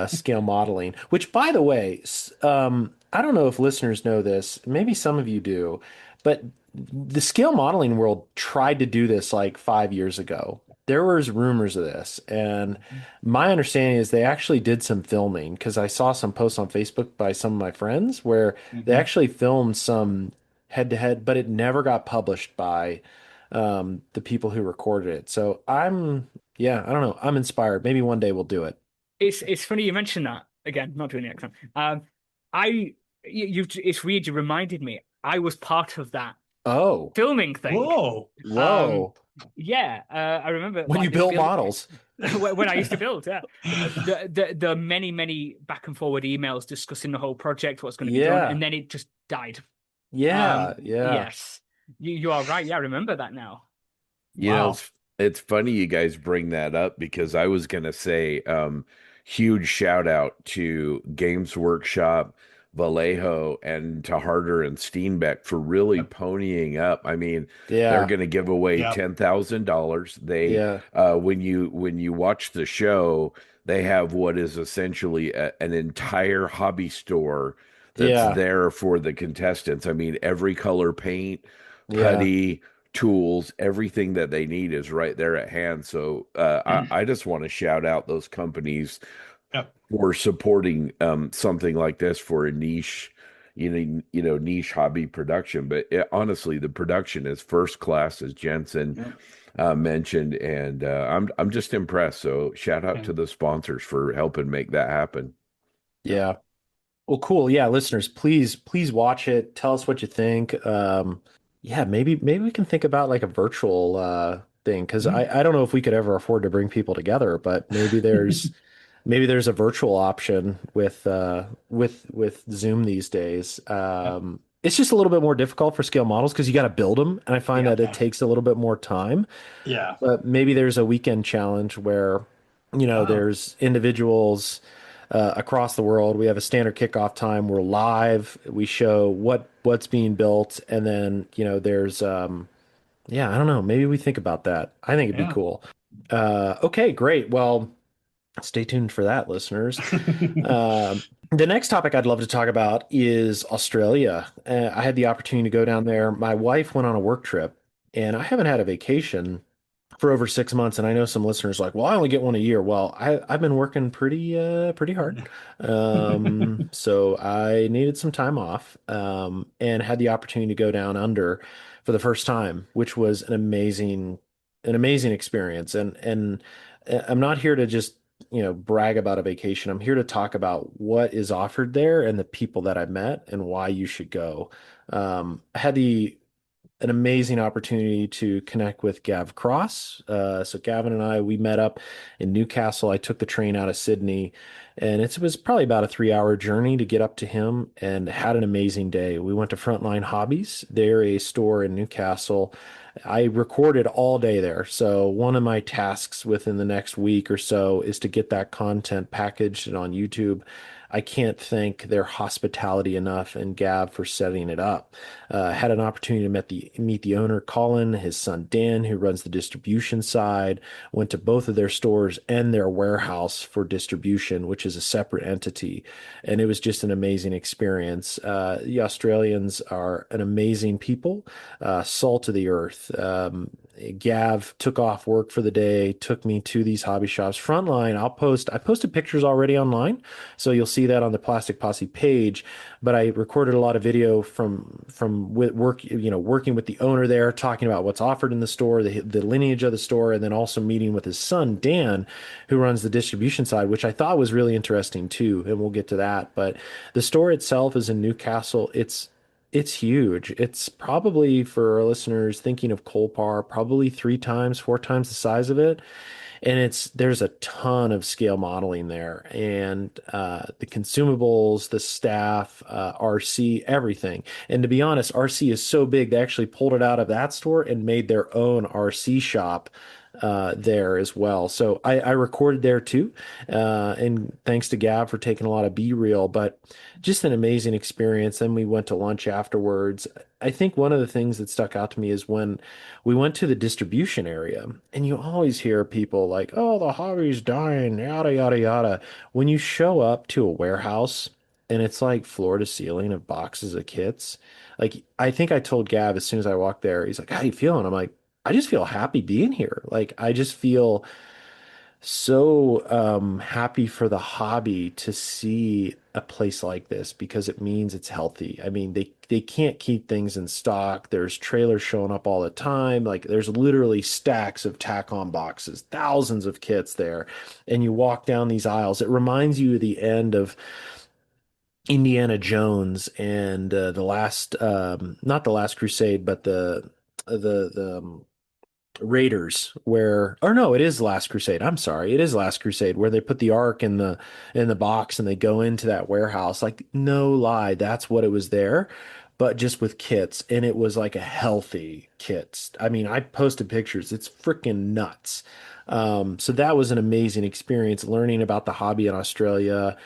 Speaker 4: scale modeling, which, by the way, I don't know if listeners know this. Maybe some of you do, but the scale modeling world tried to do this like 5 years ago. There was rumors of this, and my understanding is they actually did some filming because I saw some posts on Facebook by some of my friends where they
Speaker 3: Mhm.
Speaker 4: actually filmed some head to head, but it never got published by the people who recorded it. So yeah, I don't know. I'm inspired. Maybe one day we'll do it.
Speaker 1: It's funny you mentioned that again. Not doing the accent. I it's weird. You reminded me. I was part of that
Speaker 4: Oh,
Speaker 1: filming thing.
Speaker 3: Whoa.
Speaker 1: Um,
Speaker 4: whoa.
Speaker 1: yeah, I remember
Speaker 4: When you
Speaker 1: like this
Speaker 4: build
Speaker 1: build
Speaker 4: models.
Speaker 1: when I used to build. Yeah, the many back and forward emails discussing the whole project, what's going to be done,
Speaker 4: Yeah.
Speaker 1: and then it just died.
Speaker 4: Yeah. Yeah.
Speaker 1: Yes, you are right. Yeah, I remember that now.
Speaker 2: You know,
Speaker 3: Wow.
Speaker 2: it's funny you guys bring that up because I was gonna say, huge shout out to Games Workshop, Vallejo, and to Harder and Steenbeck for really
Speaker 3: Yep.
Speaker 2: ponying up. I mean, they're
Speaker 4: Yeah.
Speaker 2: gonna give away
Speaker 3: Yep.
Speaker 2: $10,000. They,
Speaker 4: Yeah.
Speaker 2: when you watch the show, they have what is essentially an entire hobby store that's
Speaker 4: Yeah.
Speaker 2: there for the contestants. I mean, every color paint,
Speaker 4: Yeah.
Speaker 2: putty, tools, everything that they need is right there at hand. So I just want to shout out those companies
Speaker 3: Yep.
Speaker 2: for supporting something like this for a niche, niche hobby production. But honestly, the production is first class, as Jensen
Speaker 3: Yep.
Speaker 2: mentioned, and I'm just impressed. So shout out
Speaker 3: Yeah.
Speaker 2: to the sponsors for helping make that happen.
Speaker 3: Yep.
Speaker 4: Yeah. Well, cool. Yeah, listeners, please watch it. Tell us what you think. Yeah, maybe we can think about like a virtual thing because
Speaker 3: Mhm.
Speaker 4: I don't know if we could ever afford to bring people together, but maybe there's a virtual option with Zoom these days.
Speaker 3: Yep.
Speaker 4: It's just a little bit more difficult for scale models because you got to build them, and I find
Speaker 3: Yeah.
Speaker 4: that it takes a little bit more time.
Speaker 3: Yeah.
Speaker 4: But maybe there's a weekend challenge where,
Speaker 3: Oh.
Speaker 4: there's individuals. across the world. We have a standard kickoff time. We're live. We show what's being built, and then there's yeah, I don't know. Maybe we think about that. I think it'd be
Speaker 3: Yeah.
Speaker 4: cool. Okay, great. Well, stay tuned for that, listeners. The next topic I'd love to talk about is Australia. I had the opportunity to go down there. My wife went on a work trip, and I haven't had a vacation for over 6 months. And I know some listeners are like, well, I only get one a year. Well, I've been working pretty hard. So I needed some time off, and had the opportunity to go down under for the first time, which was an amazing experience. And I'm not here to just brag about a vacation. I'm here to talk about what is offered there and the people that I met and why you should go. I had the an amazing opportunity to connect with Gav Cross. So Gavin and I, we met up in Newcastle. I took the train out of Sydney, and it was probably about a 3 hour journey to get up to him, and had an amazing day. We went to Frontline Hobbies. They're a store in Newcastle. I recorded all day there. So one of my tasks within the next week or so is to get that content packaged and on YouTube. I can't thank their hospitality enough and Gav for setting it up. Had an opportunity to meet the owner, Colin, his son, Dan, who runs the distribution side. Went to both of their stores and their warehouse for distribution, which is a separate entity. And it was just an amazing experience. The Australians are an amazing people, salt of the earth. Gav took off work for the day, took me to these hobby shops. Frontline, I posted pictures already online, so you'll see that on the Plastic Posse page. But I recorded a lot of video from work, working with the owner there, talking about what's offered in the store, the lineage of the store, and then also meeting with his son Dan, who runs the distribution side, which I thought was really interesting too. And we'll get to that. But the store itself is in Newcastle. It's huge. It's probably, for our listeners thinking of Colpar, probably 3 times, 4 times the size of it. And there's a ton of scale modeling there, and the consumables, the staff, RC, everything. And to be honest, RC is so big, they actually pulled it out of that store and made their own RC shop there as well. So I recorded there too. And thanks to Gav for taking a lot of B-reel, but just an amazing experience. Then we went to lunch afterwards. I think one of the things that stuck out to me is when we went to the distribution area, and you always hear people like, oh, the hobby's dying, yada, yada, yada. When you show up to a warehouse and it's like floor to ceiling of boxes of kits, like I think I told Gav as soon as I walked there, he's like, how you feeling? I'm like, I just feel happy being here. Like I just feel so happy for the hobby to see a place like this because it means it's healthy. I mean, they can't keep things in stock. There's trailers showing up all the time. Like there's literally stacks of tack-on boxes, thousands of kits there. And you walk down these aisles. It reminds you of the end of Indiana Jones and the last not the Last Crusade, but the Raiders, where, or no, it is Last Crusade. I'm sorry, it is Last Crusade, where they put the Ark in the box and they go into that warehouse. Like no lie, that's what it was there, but just with kits, and it was like a healthy kits. I mean, I posted pictures. It's freaking nuts. So that was an amazing experience learning about the hobby in Australia.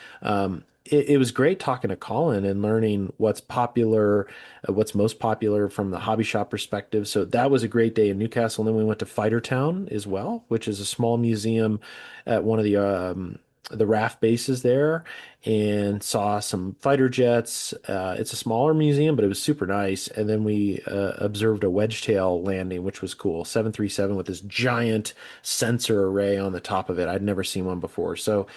Speaker 4: It was great talking to Colin and learning what's popular, what's most popular from the hobby shop perspective. So that was a great day in Newcastle. And then we went to Fighter Town as well, which is a small museum at one of the RAF bases there, and saw some fighter jets. It's a smaller museum, but it was super nice. And then we observed a wedge-tail landing, which was cool. 737 with this giant sensor array on the top of it. I'd never seen one before. So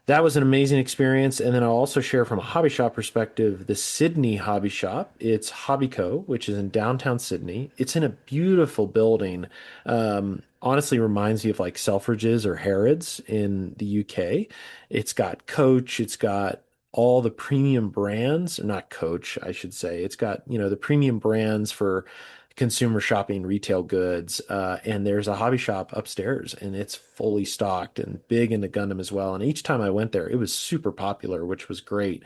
Speaker 4: that was an amazing experience. And then I'll also share from a hobby shop perspective, the Sydney hobby shop. It's Hobbyco, which is in downtown Sydney. It's in a beautiful building. Honestly reminds me of like Selfridges or Harrods in the UK. It's got Coach, it's got all the premium brands, not Coach, I should say. It's got, the premium brands for consumer shopping, retail goods, and there's a hobby shop upstairs, and it's fully stocked and big into Gundam as well. And each time I went there, it was super popular, which was great.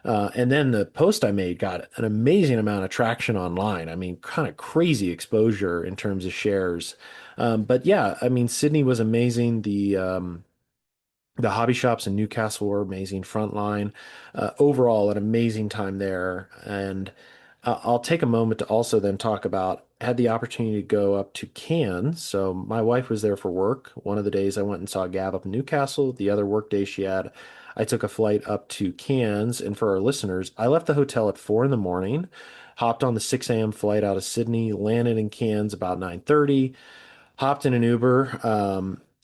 Speaker 4: And then the post I made got an amazing amount of traction online. I mean, kind of crazy exposure in terms of shares. But yeah, I mean, Sydney was amazing. The hobby shops in Newcastle were amazing. Frontline, overall, an amazing time there. And I'll take a moment to also then talk about had the opportunity to go up to Cannes. So my wife was there for work. One of the days I went and saw Gab up in Newcastle. The other work day she had, I took a flight up to Cannes. And for our listeners, I left the hotel at 4 in the morning, hopped on the 6 a.m. flight out of Sydney, landed in Cannes about 9:30, hopped in an Uber.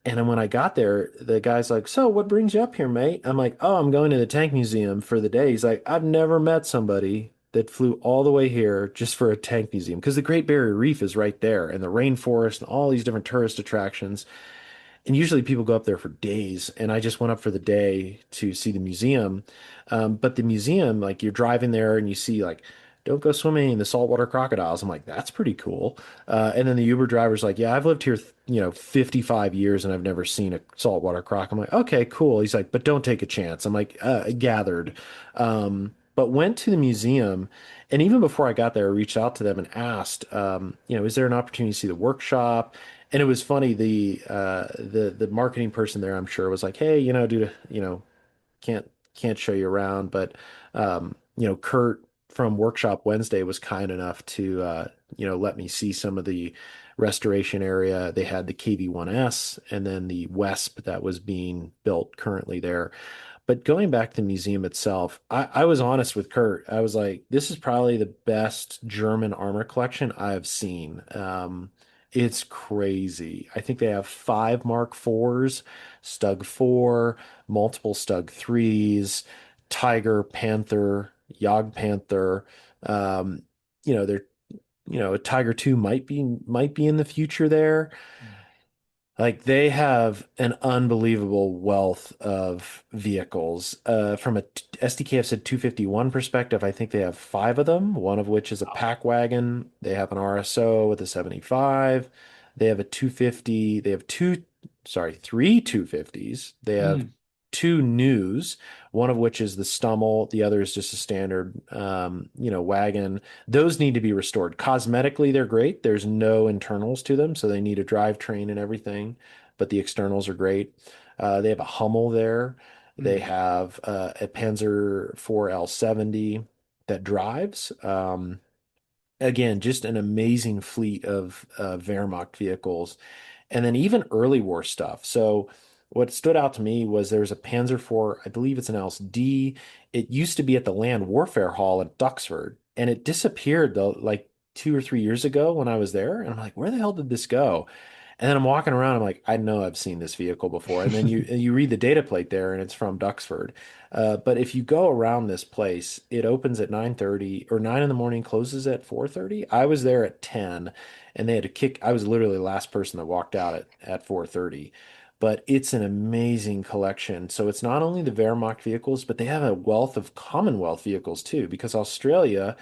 Speaker 4: And then when I got there, the guy's like, "So, what brings you up here, mate?" I'm like, "Oh, I'm going to the Tank Museum for the day." He's like, "I've never met somebody that flew all the way here just for a tank museum because the Great Barrier Reef is right there and the rainforest and all these different tourist attractions." And usually people go up there for days, and I just went up for the day to see the museum. But the museum, like you're driving there and you see like, don't go swimming in the saltwater crocodiles. I'm like, that's pretty cool. And then the Uber driver's like, yeah, I've lived here, 55 years and I've never seen a saltwater croc. I'm like, okay, cool. He's like, but don't take a chance. I'm like, gathered. But went to the museum, and even before I got there, I reached out to them and asked, is there an opportunity to see the workshop? And it was funny, the marketing person there, I'm sure, was like, "Hey, dude, can't show you around, but Kurt from Workshop Wednesday was kind enough to let me see some of the restoration area. They had the KV-1S and then the WESP that was being built currently there. But going back to the museum itself, I was honest with Kurt. I was like, this is probably the best German armor collection I've seen. It's crazy. I think they have 5 Mark IVs, Stug 4, multiple Stug 3s, Tiger, Panther, Jagd Panther. Um, they're a Tiger 2 might be in the future there. Like they have an unbelievable wealth of vehicles. From a SDKF said 251 perspective, I think they have 5 of them, one of which is a pack wagon. They have an RSO with a 75. They have a 250. They have three 250s. They have
Speaker 3: Mm.
Speaker 4: 2 news, one of which is the Stummel. The other is just a standard, wagon. Those need to be restored. Cosmetically, they're great. There's no internals to them, so they need a drivetrain and everything, but the externals are great. They have a Hummel there. They
Speaker 3: Mm.
Speaker 4: have a Panzer IV L70 that drives. Again, just an amazing fleet of Wehrmacht vehicles, and then even early war stuff. So what stood out to me was there's a Panzer IV, I believe it's an LSD. It used to be at the Land Warfare Hall at Duxford, and it disappeared though, like 2 or 3 years ago when I was there. And I'm like, where the hell did this go? And then I'm walking around, I'm like, I know I've seen this vehicle before. And then you read the data plate there, and it's from Duxford. But if you go around this place, it opens at 9:30 or 9 in the morning, closes at 4:30. I was there at 10, and they had to kick. I was literally the last person that walked out at 4:30. But it's an amazing collection. So it's not only the Wehrmacht vehicles, but they have a wealth of Commonwealth vehicles too, because Australia,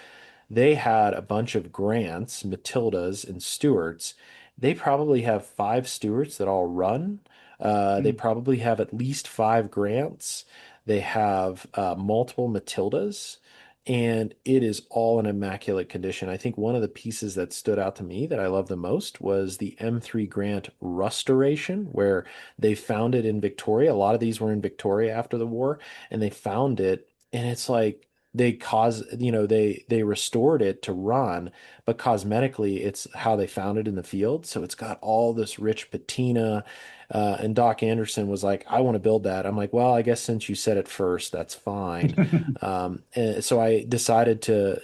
Speaker 4: they had a bunch of Grants, Matildas, and Stuarts. They probably have 5 Stuarts that all run. They
Speaker 3: Mm.
Speaker 4: probably have at least 5 Grants. They have multiple Matildas, and it is all in immaculate condition. I think one of the pieces that stood out to me that I love the most was the M3 Grant restoration, where they found it in Victoria. A lot of these were in Victoria after the war, and they found it, and it's like they restored it to run, but cosmetically it's how they found it in the field. So it's got all this rich patina. And Doc Anderson was like, I want to build that. I'm like, well, I guess since you said it first, that's fine. And so I decided to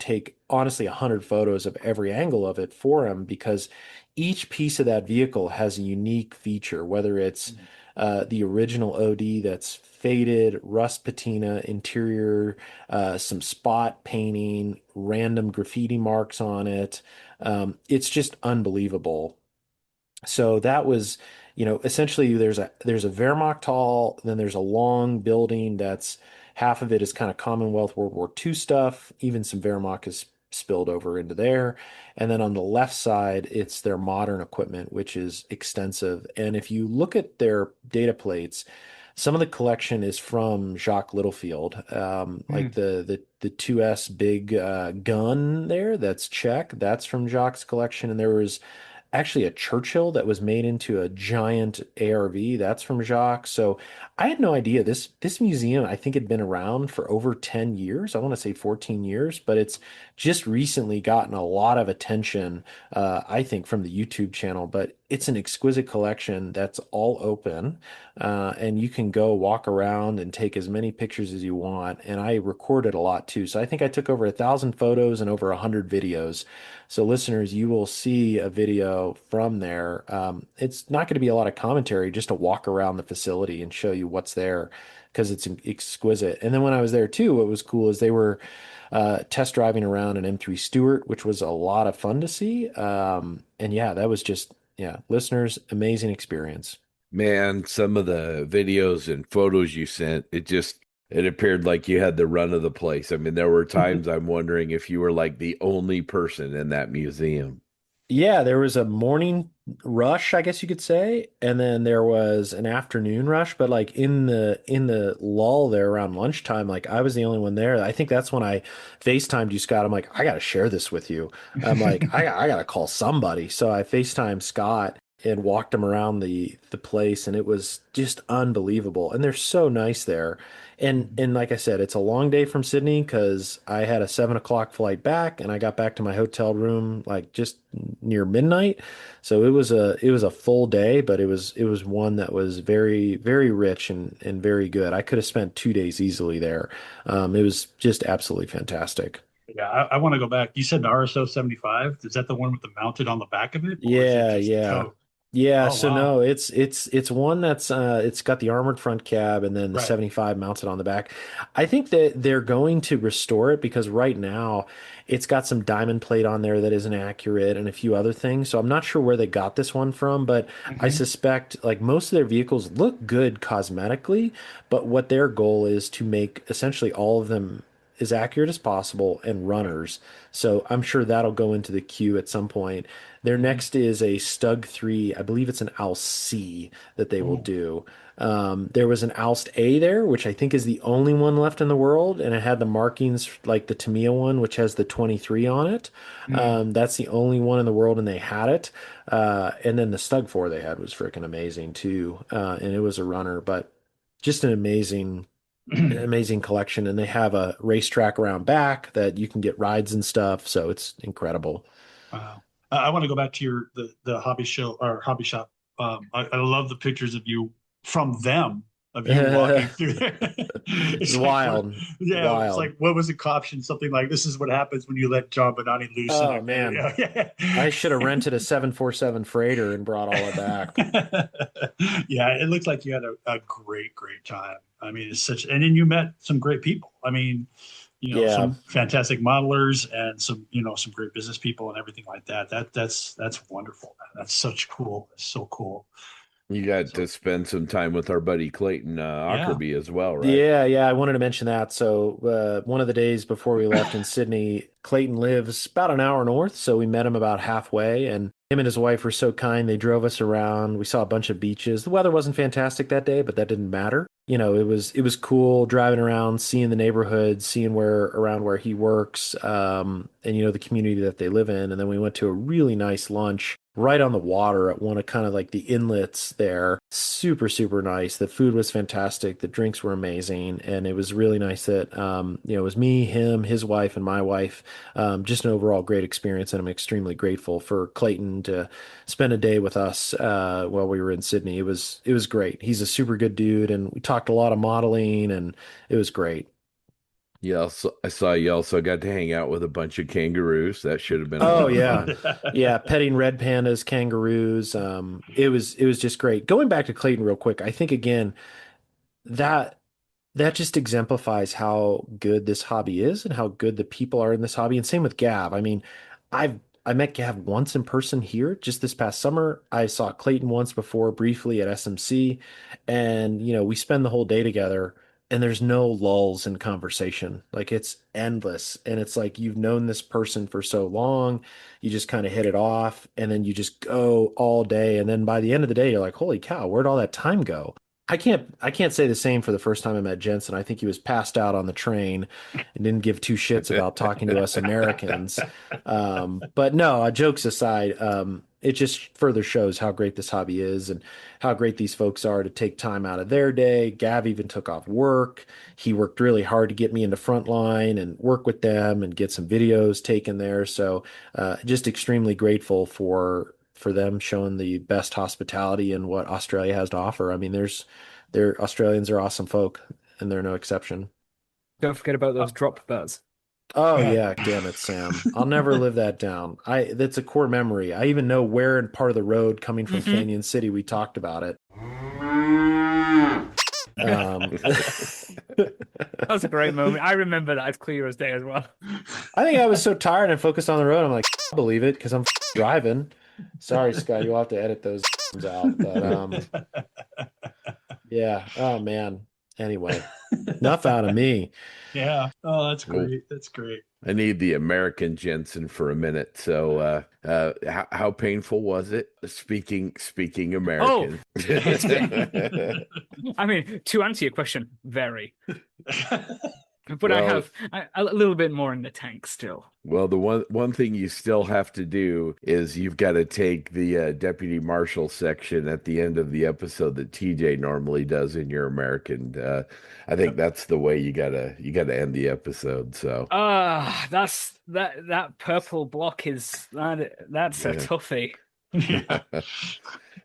Speaker 4: take honestly 100 photos of every angle of it for him, because each piece of that vehicle has a unique feature, whether it's the original OD that's faded, rust patina, interior, some spot painting, random graffiti marks on it. It's just unbelievable. So that was, essentially there's a Wehrmachtal, then there's a long building that's half of it is kind of Commonwealth World War II stuff. Even some Wehrmacht is spilled over into there. And then on the left side, it's their modern equipment, which is extensive. And if you look at their data plates, some of the collection is from Jacques Littlefield, like
Speaker 3: Mm.
Speaker 4: the 2S big gun there, that's Czech. That's from Jacques' collection. And there was actually a Churchill that was made into a giant ARV. That's from Jacques. So I had no idea this museum, I think, had been around for over 10 years. I want to say 14 years, but it's just recently gotten a lot of attention, I think, from the YouTube channel. But it's an exquisite collection that's all open, and you can go walk around and take as many pictures as you want. And I recorded a lot too. So I think I took over 1,000 photos and over 100 videos. So, listeners, you will see a video from there. It's not going to be a lot of commentary, just a walk around the facility and show you what's there because it's exquisite. And then when I was there too, what was cool is they were test driving around an M3 Stewart, which was a lot of fun to see. And yeah, that was just, yeah, listeners, amazing experience.
Speaker 2: Man, some of the videos and photos you sent, it appeared like you had the run of the place. I mean, there were times I'm wondering if you were like the only person in that museum.
Speaker 4: Yeah, there was a morning rush, I guess you could say, and then there was an afternoon rush, but like in the lull there around lunchtime, like I was the only one there. I think that's when I FaceTimed you, Scott. I'm like, I gotta share this with you. I'm like, I gotta call somebody. So I FaceTimed Scott and walked him around the place, and it was just unbelievable. And they're so nice there. And like I said, it's a long day from Sydney because I had a 7 o'clock flight back, and I got back to my hotel room like just near midnight. So it was a full day, but it was one that was very, very rich and very good. I could have spent 2 days easily there. It was just absolutely fantastic.
Speaker 3: Yeah, I want to go back. You said the RSO 75. Is that the one with the mounted on the back of it, or is it
Speaker 4: Yeah,
Speaker 3: just the
Speaker 4: yeah.
Speaker 3: coat?
Speaker 4: Yeah,
Speaker 3: Oh
Speaker 4: so
Speaker 3: wow,
Speaker 4: no, it's one that's it's got the armored front cab and then the
Speaker 3: right.
Speaker 4: 75 mounted on the back. I think that they're going to restore it because right now it's got some diamond plate on there that isn't accurate and a few other things. So I'm not sure where they got this one from, but I
Speaker 3: Hmm.
Speaker 4: suspect like most of their vehicles look good cosmetically, but what their goal is to make essentially all of them as accurate as possible and
Speaker 3: Right.
Speaker 4: runners. So I'm sure that'll go into the queue at some point. Their
Speaker 3: Hmm.
Speaker 4: next is a Stug 3. I believe it's an Alst C that they will
Speaker 3: Oh.
Speaker 4: do. There was an Alst A there, which I think is the only one left in the world, and it had the markings like the Tamiya one, which has the 23 on it.
Speaker 3: Mm.
Speaker 4: That's the only one in the world, and they had it. And then the Stug 4 they had was freaking amazing too, and it was a runner, but just an amazing collection. And they have a racetrack around back that you can get rides and stuff, so it's incredible.
Speaker 3: Wow. I want to go back to the hobby show or hobby shop. I love the pictures of you from them of you walking through there.
Speaker 4: It's
Speaker 3: It's like what?
Speaker 4: wild,
Speaker 3: Yeah, it's
Speaker 4: wild.
Speaker 3: like what was the caption? Something like this is what happens when you let John Bonani loose in
Speaker 4: Oh man,
Speaker 3: a
Speaker 4: I should have rented a 747 freighter and brought all it back.
Speaker 3: yeah, it looks like you had a great time. I mean, it's such, and then you met some great people. I mean,
Speaker 4: Yeah,
Speaker 3: some fantastic modelers and some, some great business people and everything like that. That's wonderful, man. That's such cool. It's so cool.
Speaker 2: You got
Speaker 3: So
Speaker 2: to spend some time with our buddy Clayton
Speaker 3: yeah.
Speaker 2: Ockerby as well, right?
Speaker 4: yeah. I wanted to mention that. So, one of the days before we left in Sydney, Clayton lives about an hour north. So, we met him about halfway, and him and his wife were so kind. They drove us around. We saw a bunch of beaches. The weather wasn't fantastic that day, but that didn't matter. It was cool driving around, seeing the neighborhood, seeing where around where he works, and the community that they live in. And then we went to a really nice lunch right on the water at one of kind of like the inlets there. Super, super nice. The food was fantastic. The drinks were amazing. And it was really nice that, it was me, him, his wife, and my wife. Just an overall great experience. And I'm extremely grateful for Clayton to spend a day with us, while we were in Sydney. It was great. He's a super good dude. And we talked a lot of modeling and it was great.
Speaker 2: Yeah, also, I saw you also got to hang out with a bunch of kangaroos. That should have been a
Speaker 4: Oh
Speaker 2: lot of
Speaker 4: yeah.
Speaker 2: fun.
Speaker 4: Yeah, petting red pandas, kangaroos. It was just great. Going back to Clayton real quick, I think again that that just exemplifies how good this hobby is and how good the people are in this hobby. And same with Gav. I mean, I've I met Gav once in person here just this past summer. I saw Clayton once before briefly at SMC, and we spend the whole day together. And there's no lulls in conversation. Like it's endless. And it's like you've known this person for so long, you just kind of hit it off, and then you just go all day. And then by the end of the day, you're like, holy cow, where'd all that time go? I can't say the same for the first time I met Jensen. I think he was passed out on the train and didn't give two shits about talking to us Americans. But no, jokes aside, it just further shows how great this hobby is and how great these folks are to take time out of their day. Gav even took off work. He worked really hard to get me into Frontline and work with them and get some videos taken there. So just extremely grateful for them showing the best hospitality and what Australia has to offer. I mean, Australians are awesome folk, and they're no exception.
Speaker 1: Don't forget about those drop bars.
Speaker 4: Oh yeah, damn it, Sam. I'll never live that down. That's a core memory. I even know where in part of the road coming from Canyon City we talked about it.
Speaker 1: That was a great moment. I remember that as clear as day as well.
Speaker 4: I think I was so tired and focused on the road. I'm like, I believe it because I'm driving. Sorry, Scott, you'll have to edit those out. But yeah. Oh man. Anyway, enough out of me.
Speaker 3: Yeah. Oh, that's great. That's great.
Speaker 2: I need the American Jensen for a minute. So, how painful was it? Speaking American.
Speaker 1: I mean, to answer your question, very. But
Speaker 2: Well,
Speaker 1: I have a little bit more in the tank still.
Speaker 2: Well, the one thing you still have to do is you've got to take the deputy marshal section at the end of the episode that TJ normally does in your American. I think that's the way you gotta end the episode. So
Speaker 1: that purple block is that's a toughie.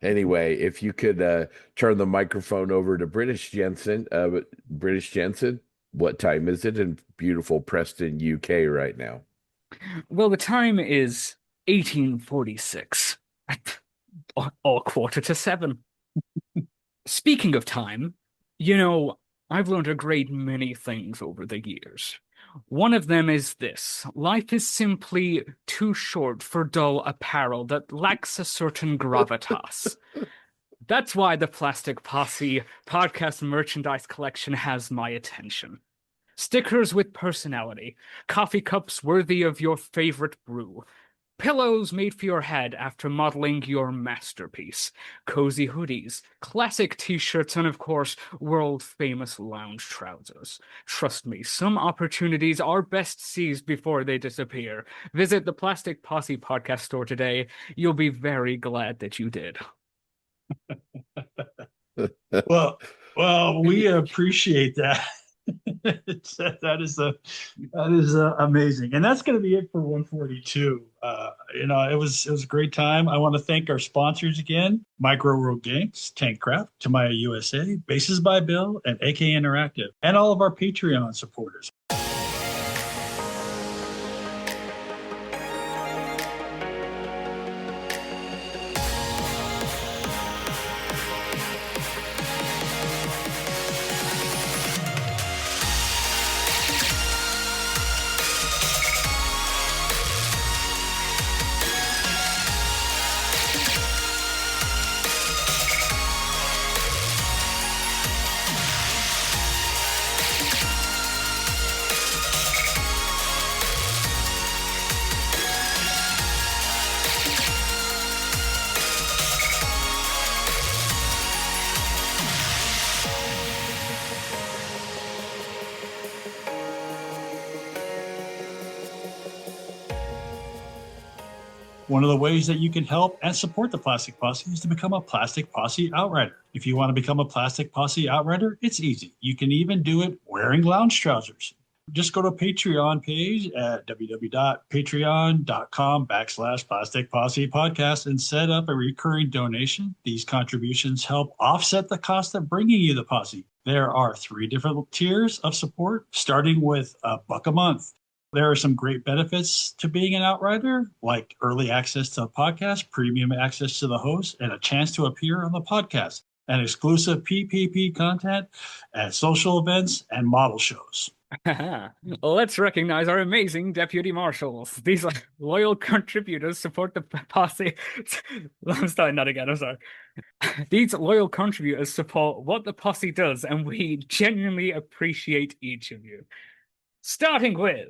Speaker 2: Anyway, if you could turn the microphone over to British Jensen, what time is it in beautiful Preston, UK right now?
Speaker 1: Well, the time is 1846 or 6:45. Speaking of time, I've learned a great many things over the years. One of them is this: life is simply too short for dull apparel that lacks a certain gravitas. That's why the Plastic Posse podcast merchandise collection has my attention. Stickers with personality, coffee cups worthy of your favorite brew, pillows made for your head after modeling your masterpiece, cozy hoodies, classic t-shirts, and of course, world-famous lounge trousers. Trust me, some opportunities are best seized before they disappear. Visit the Plastic Posse podcast store today. You'll be very glad that you did.
Speaker 3: Well, we appreciate that. That is amazing, and that's going to be it for 142. It was a great time. I want to thank our sponsors again: Micro World Games, Tankcraft, Tamaya USA, Bases by Bill, and AK Interactive, and all of our Patreon supporters. One of the ways that you can help and support the Plastic Posse is to become a Plastic Posse Outrider. If you want to become a Plastic Posse Outrider, it's easy. You can even do it wearing lounge trousers. Just go to Patreon page at www.patreon.com/Plastic Posse Podcast and set up a recurring donation. These contributions help offset the cost of bringing you the posse. There are 3 different tiers of support, starting with $1 a month. There are some great benefits to being an Outrider, like early access to the podcast, premium access to the host, and a chance to appear on the podcast, and exclusive PPP content at social events and model shows.
Speaker 1: Let's recognize our amazing deputy marshals. These loyal contributors support the posse. I'm starting that again, I'm sorry. These loyal contributors support what the posse does, and we genuinely appreciate each of you. Starting with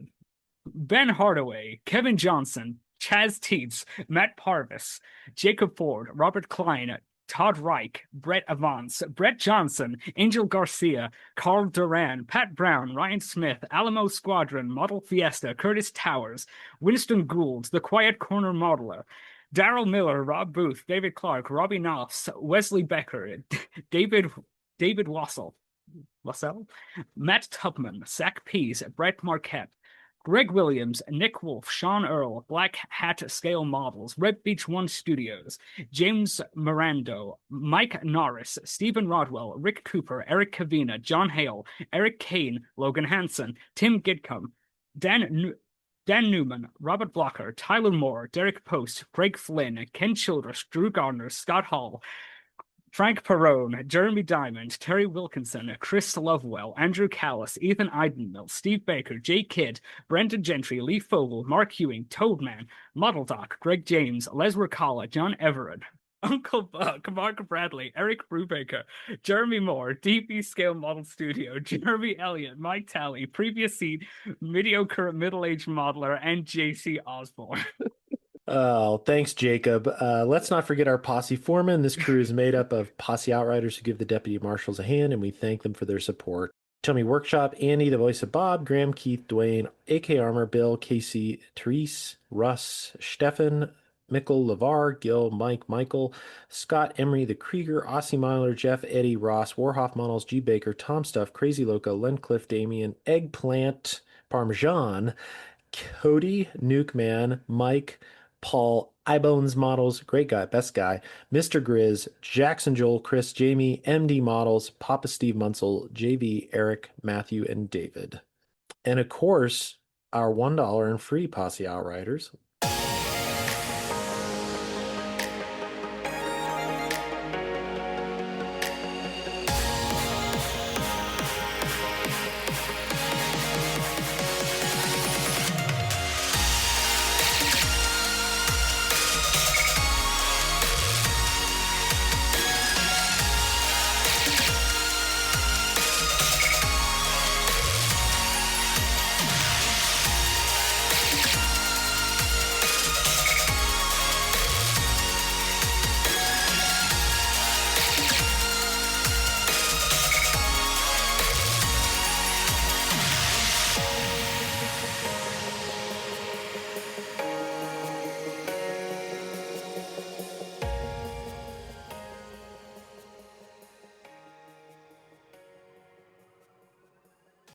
Speaker 1: Ben Hardaway, Kevin Johnson, Chaz Teets, Matt Parvis, Jacob Ford, Robert Klein, Todd Reich, Brett Avance, Brett Johnson, Angel Garcia, Carl Duran, Pat Brown, Ryan Smith, Alamo Squadron, Model Fiesta, Curtis Towers, Winston Gould, The Quiet Corner Modeler, Daryl Miller, Rob Booth, David Clark, Robbie Knopf, Wesley Becker, David Wassell, Matt Tubman, Zach Pease, Brett Marquette, Greg Williams, Nick Wolf, Sean Earl, Black Hat Scale Models, Red Beach One Studios, James Mirando, Mike Norris, Stephen Rodwell, Rick Cooper, Eric Cavina, John Hale, Eric Kane, Logan Hansen, Tim Gidcombe, Dan Newman, Robert Blocker, Tyler Moore, Derek Post, Craig Flynn, Ken Childress, Drew Garner, Scott Hall, Frank Perrone, Jeremy Diamond, Terry Wilkinson, Chris Lovewell, Andrew Callis, Ethan Eidenmill, Steve Baker, Jay Kidd, Brendan Gentry, Lee Fogel, Mark Ewing, Toadman, Model Doc, Greg James, Les Ricala, John Everett, Uncle Buck, Mark Bradley, Eric Brubaker, Jeremy Moore, DB Scale Model Studio, Jeremy Elliott, Mike Talley, Previous Seat, Mediocre Middle-Aged Modeler, and JC Osborne.
Speaker 4: Oh, thanks, Jacob. Let's not forget our posse foreman. This crew is made up of posse outriders who give the deputy marshals a hand, and we thank them for their support. Tommy Workshop, Andy, the voice of Bob, Graham, Keith, Dwayne, AK Armor, Bill, Casey, Therese, Russ, Stefan, Mikkel, LeVar, Gil, Mike, Michael, Scott, Emery, the Krieger, Aussie Myler, Jeff, Eddie, Ross, Warhoff Models, G. Baker, Tom Stuff, Crazy Loco, Len Cliff, Damien, Eggplant, Parmesan, Cody, Nuke Man, Mike, Paul, iBones Models, great guy, best guy, Mr. Grizz, Jackson Joel, Chris, Jamie, MD Models, Papa Steve Munsell, JV, Eric, Matthew, and David. And of course, our $1 and free Posse Outriders,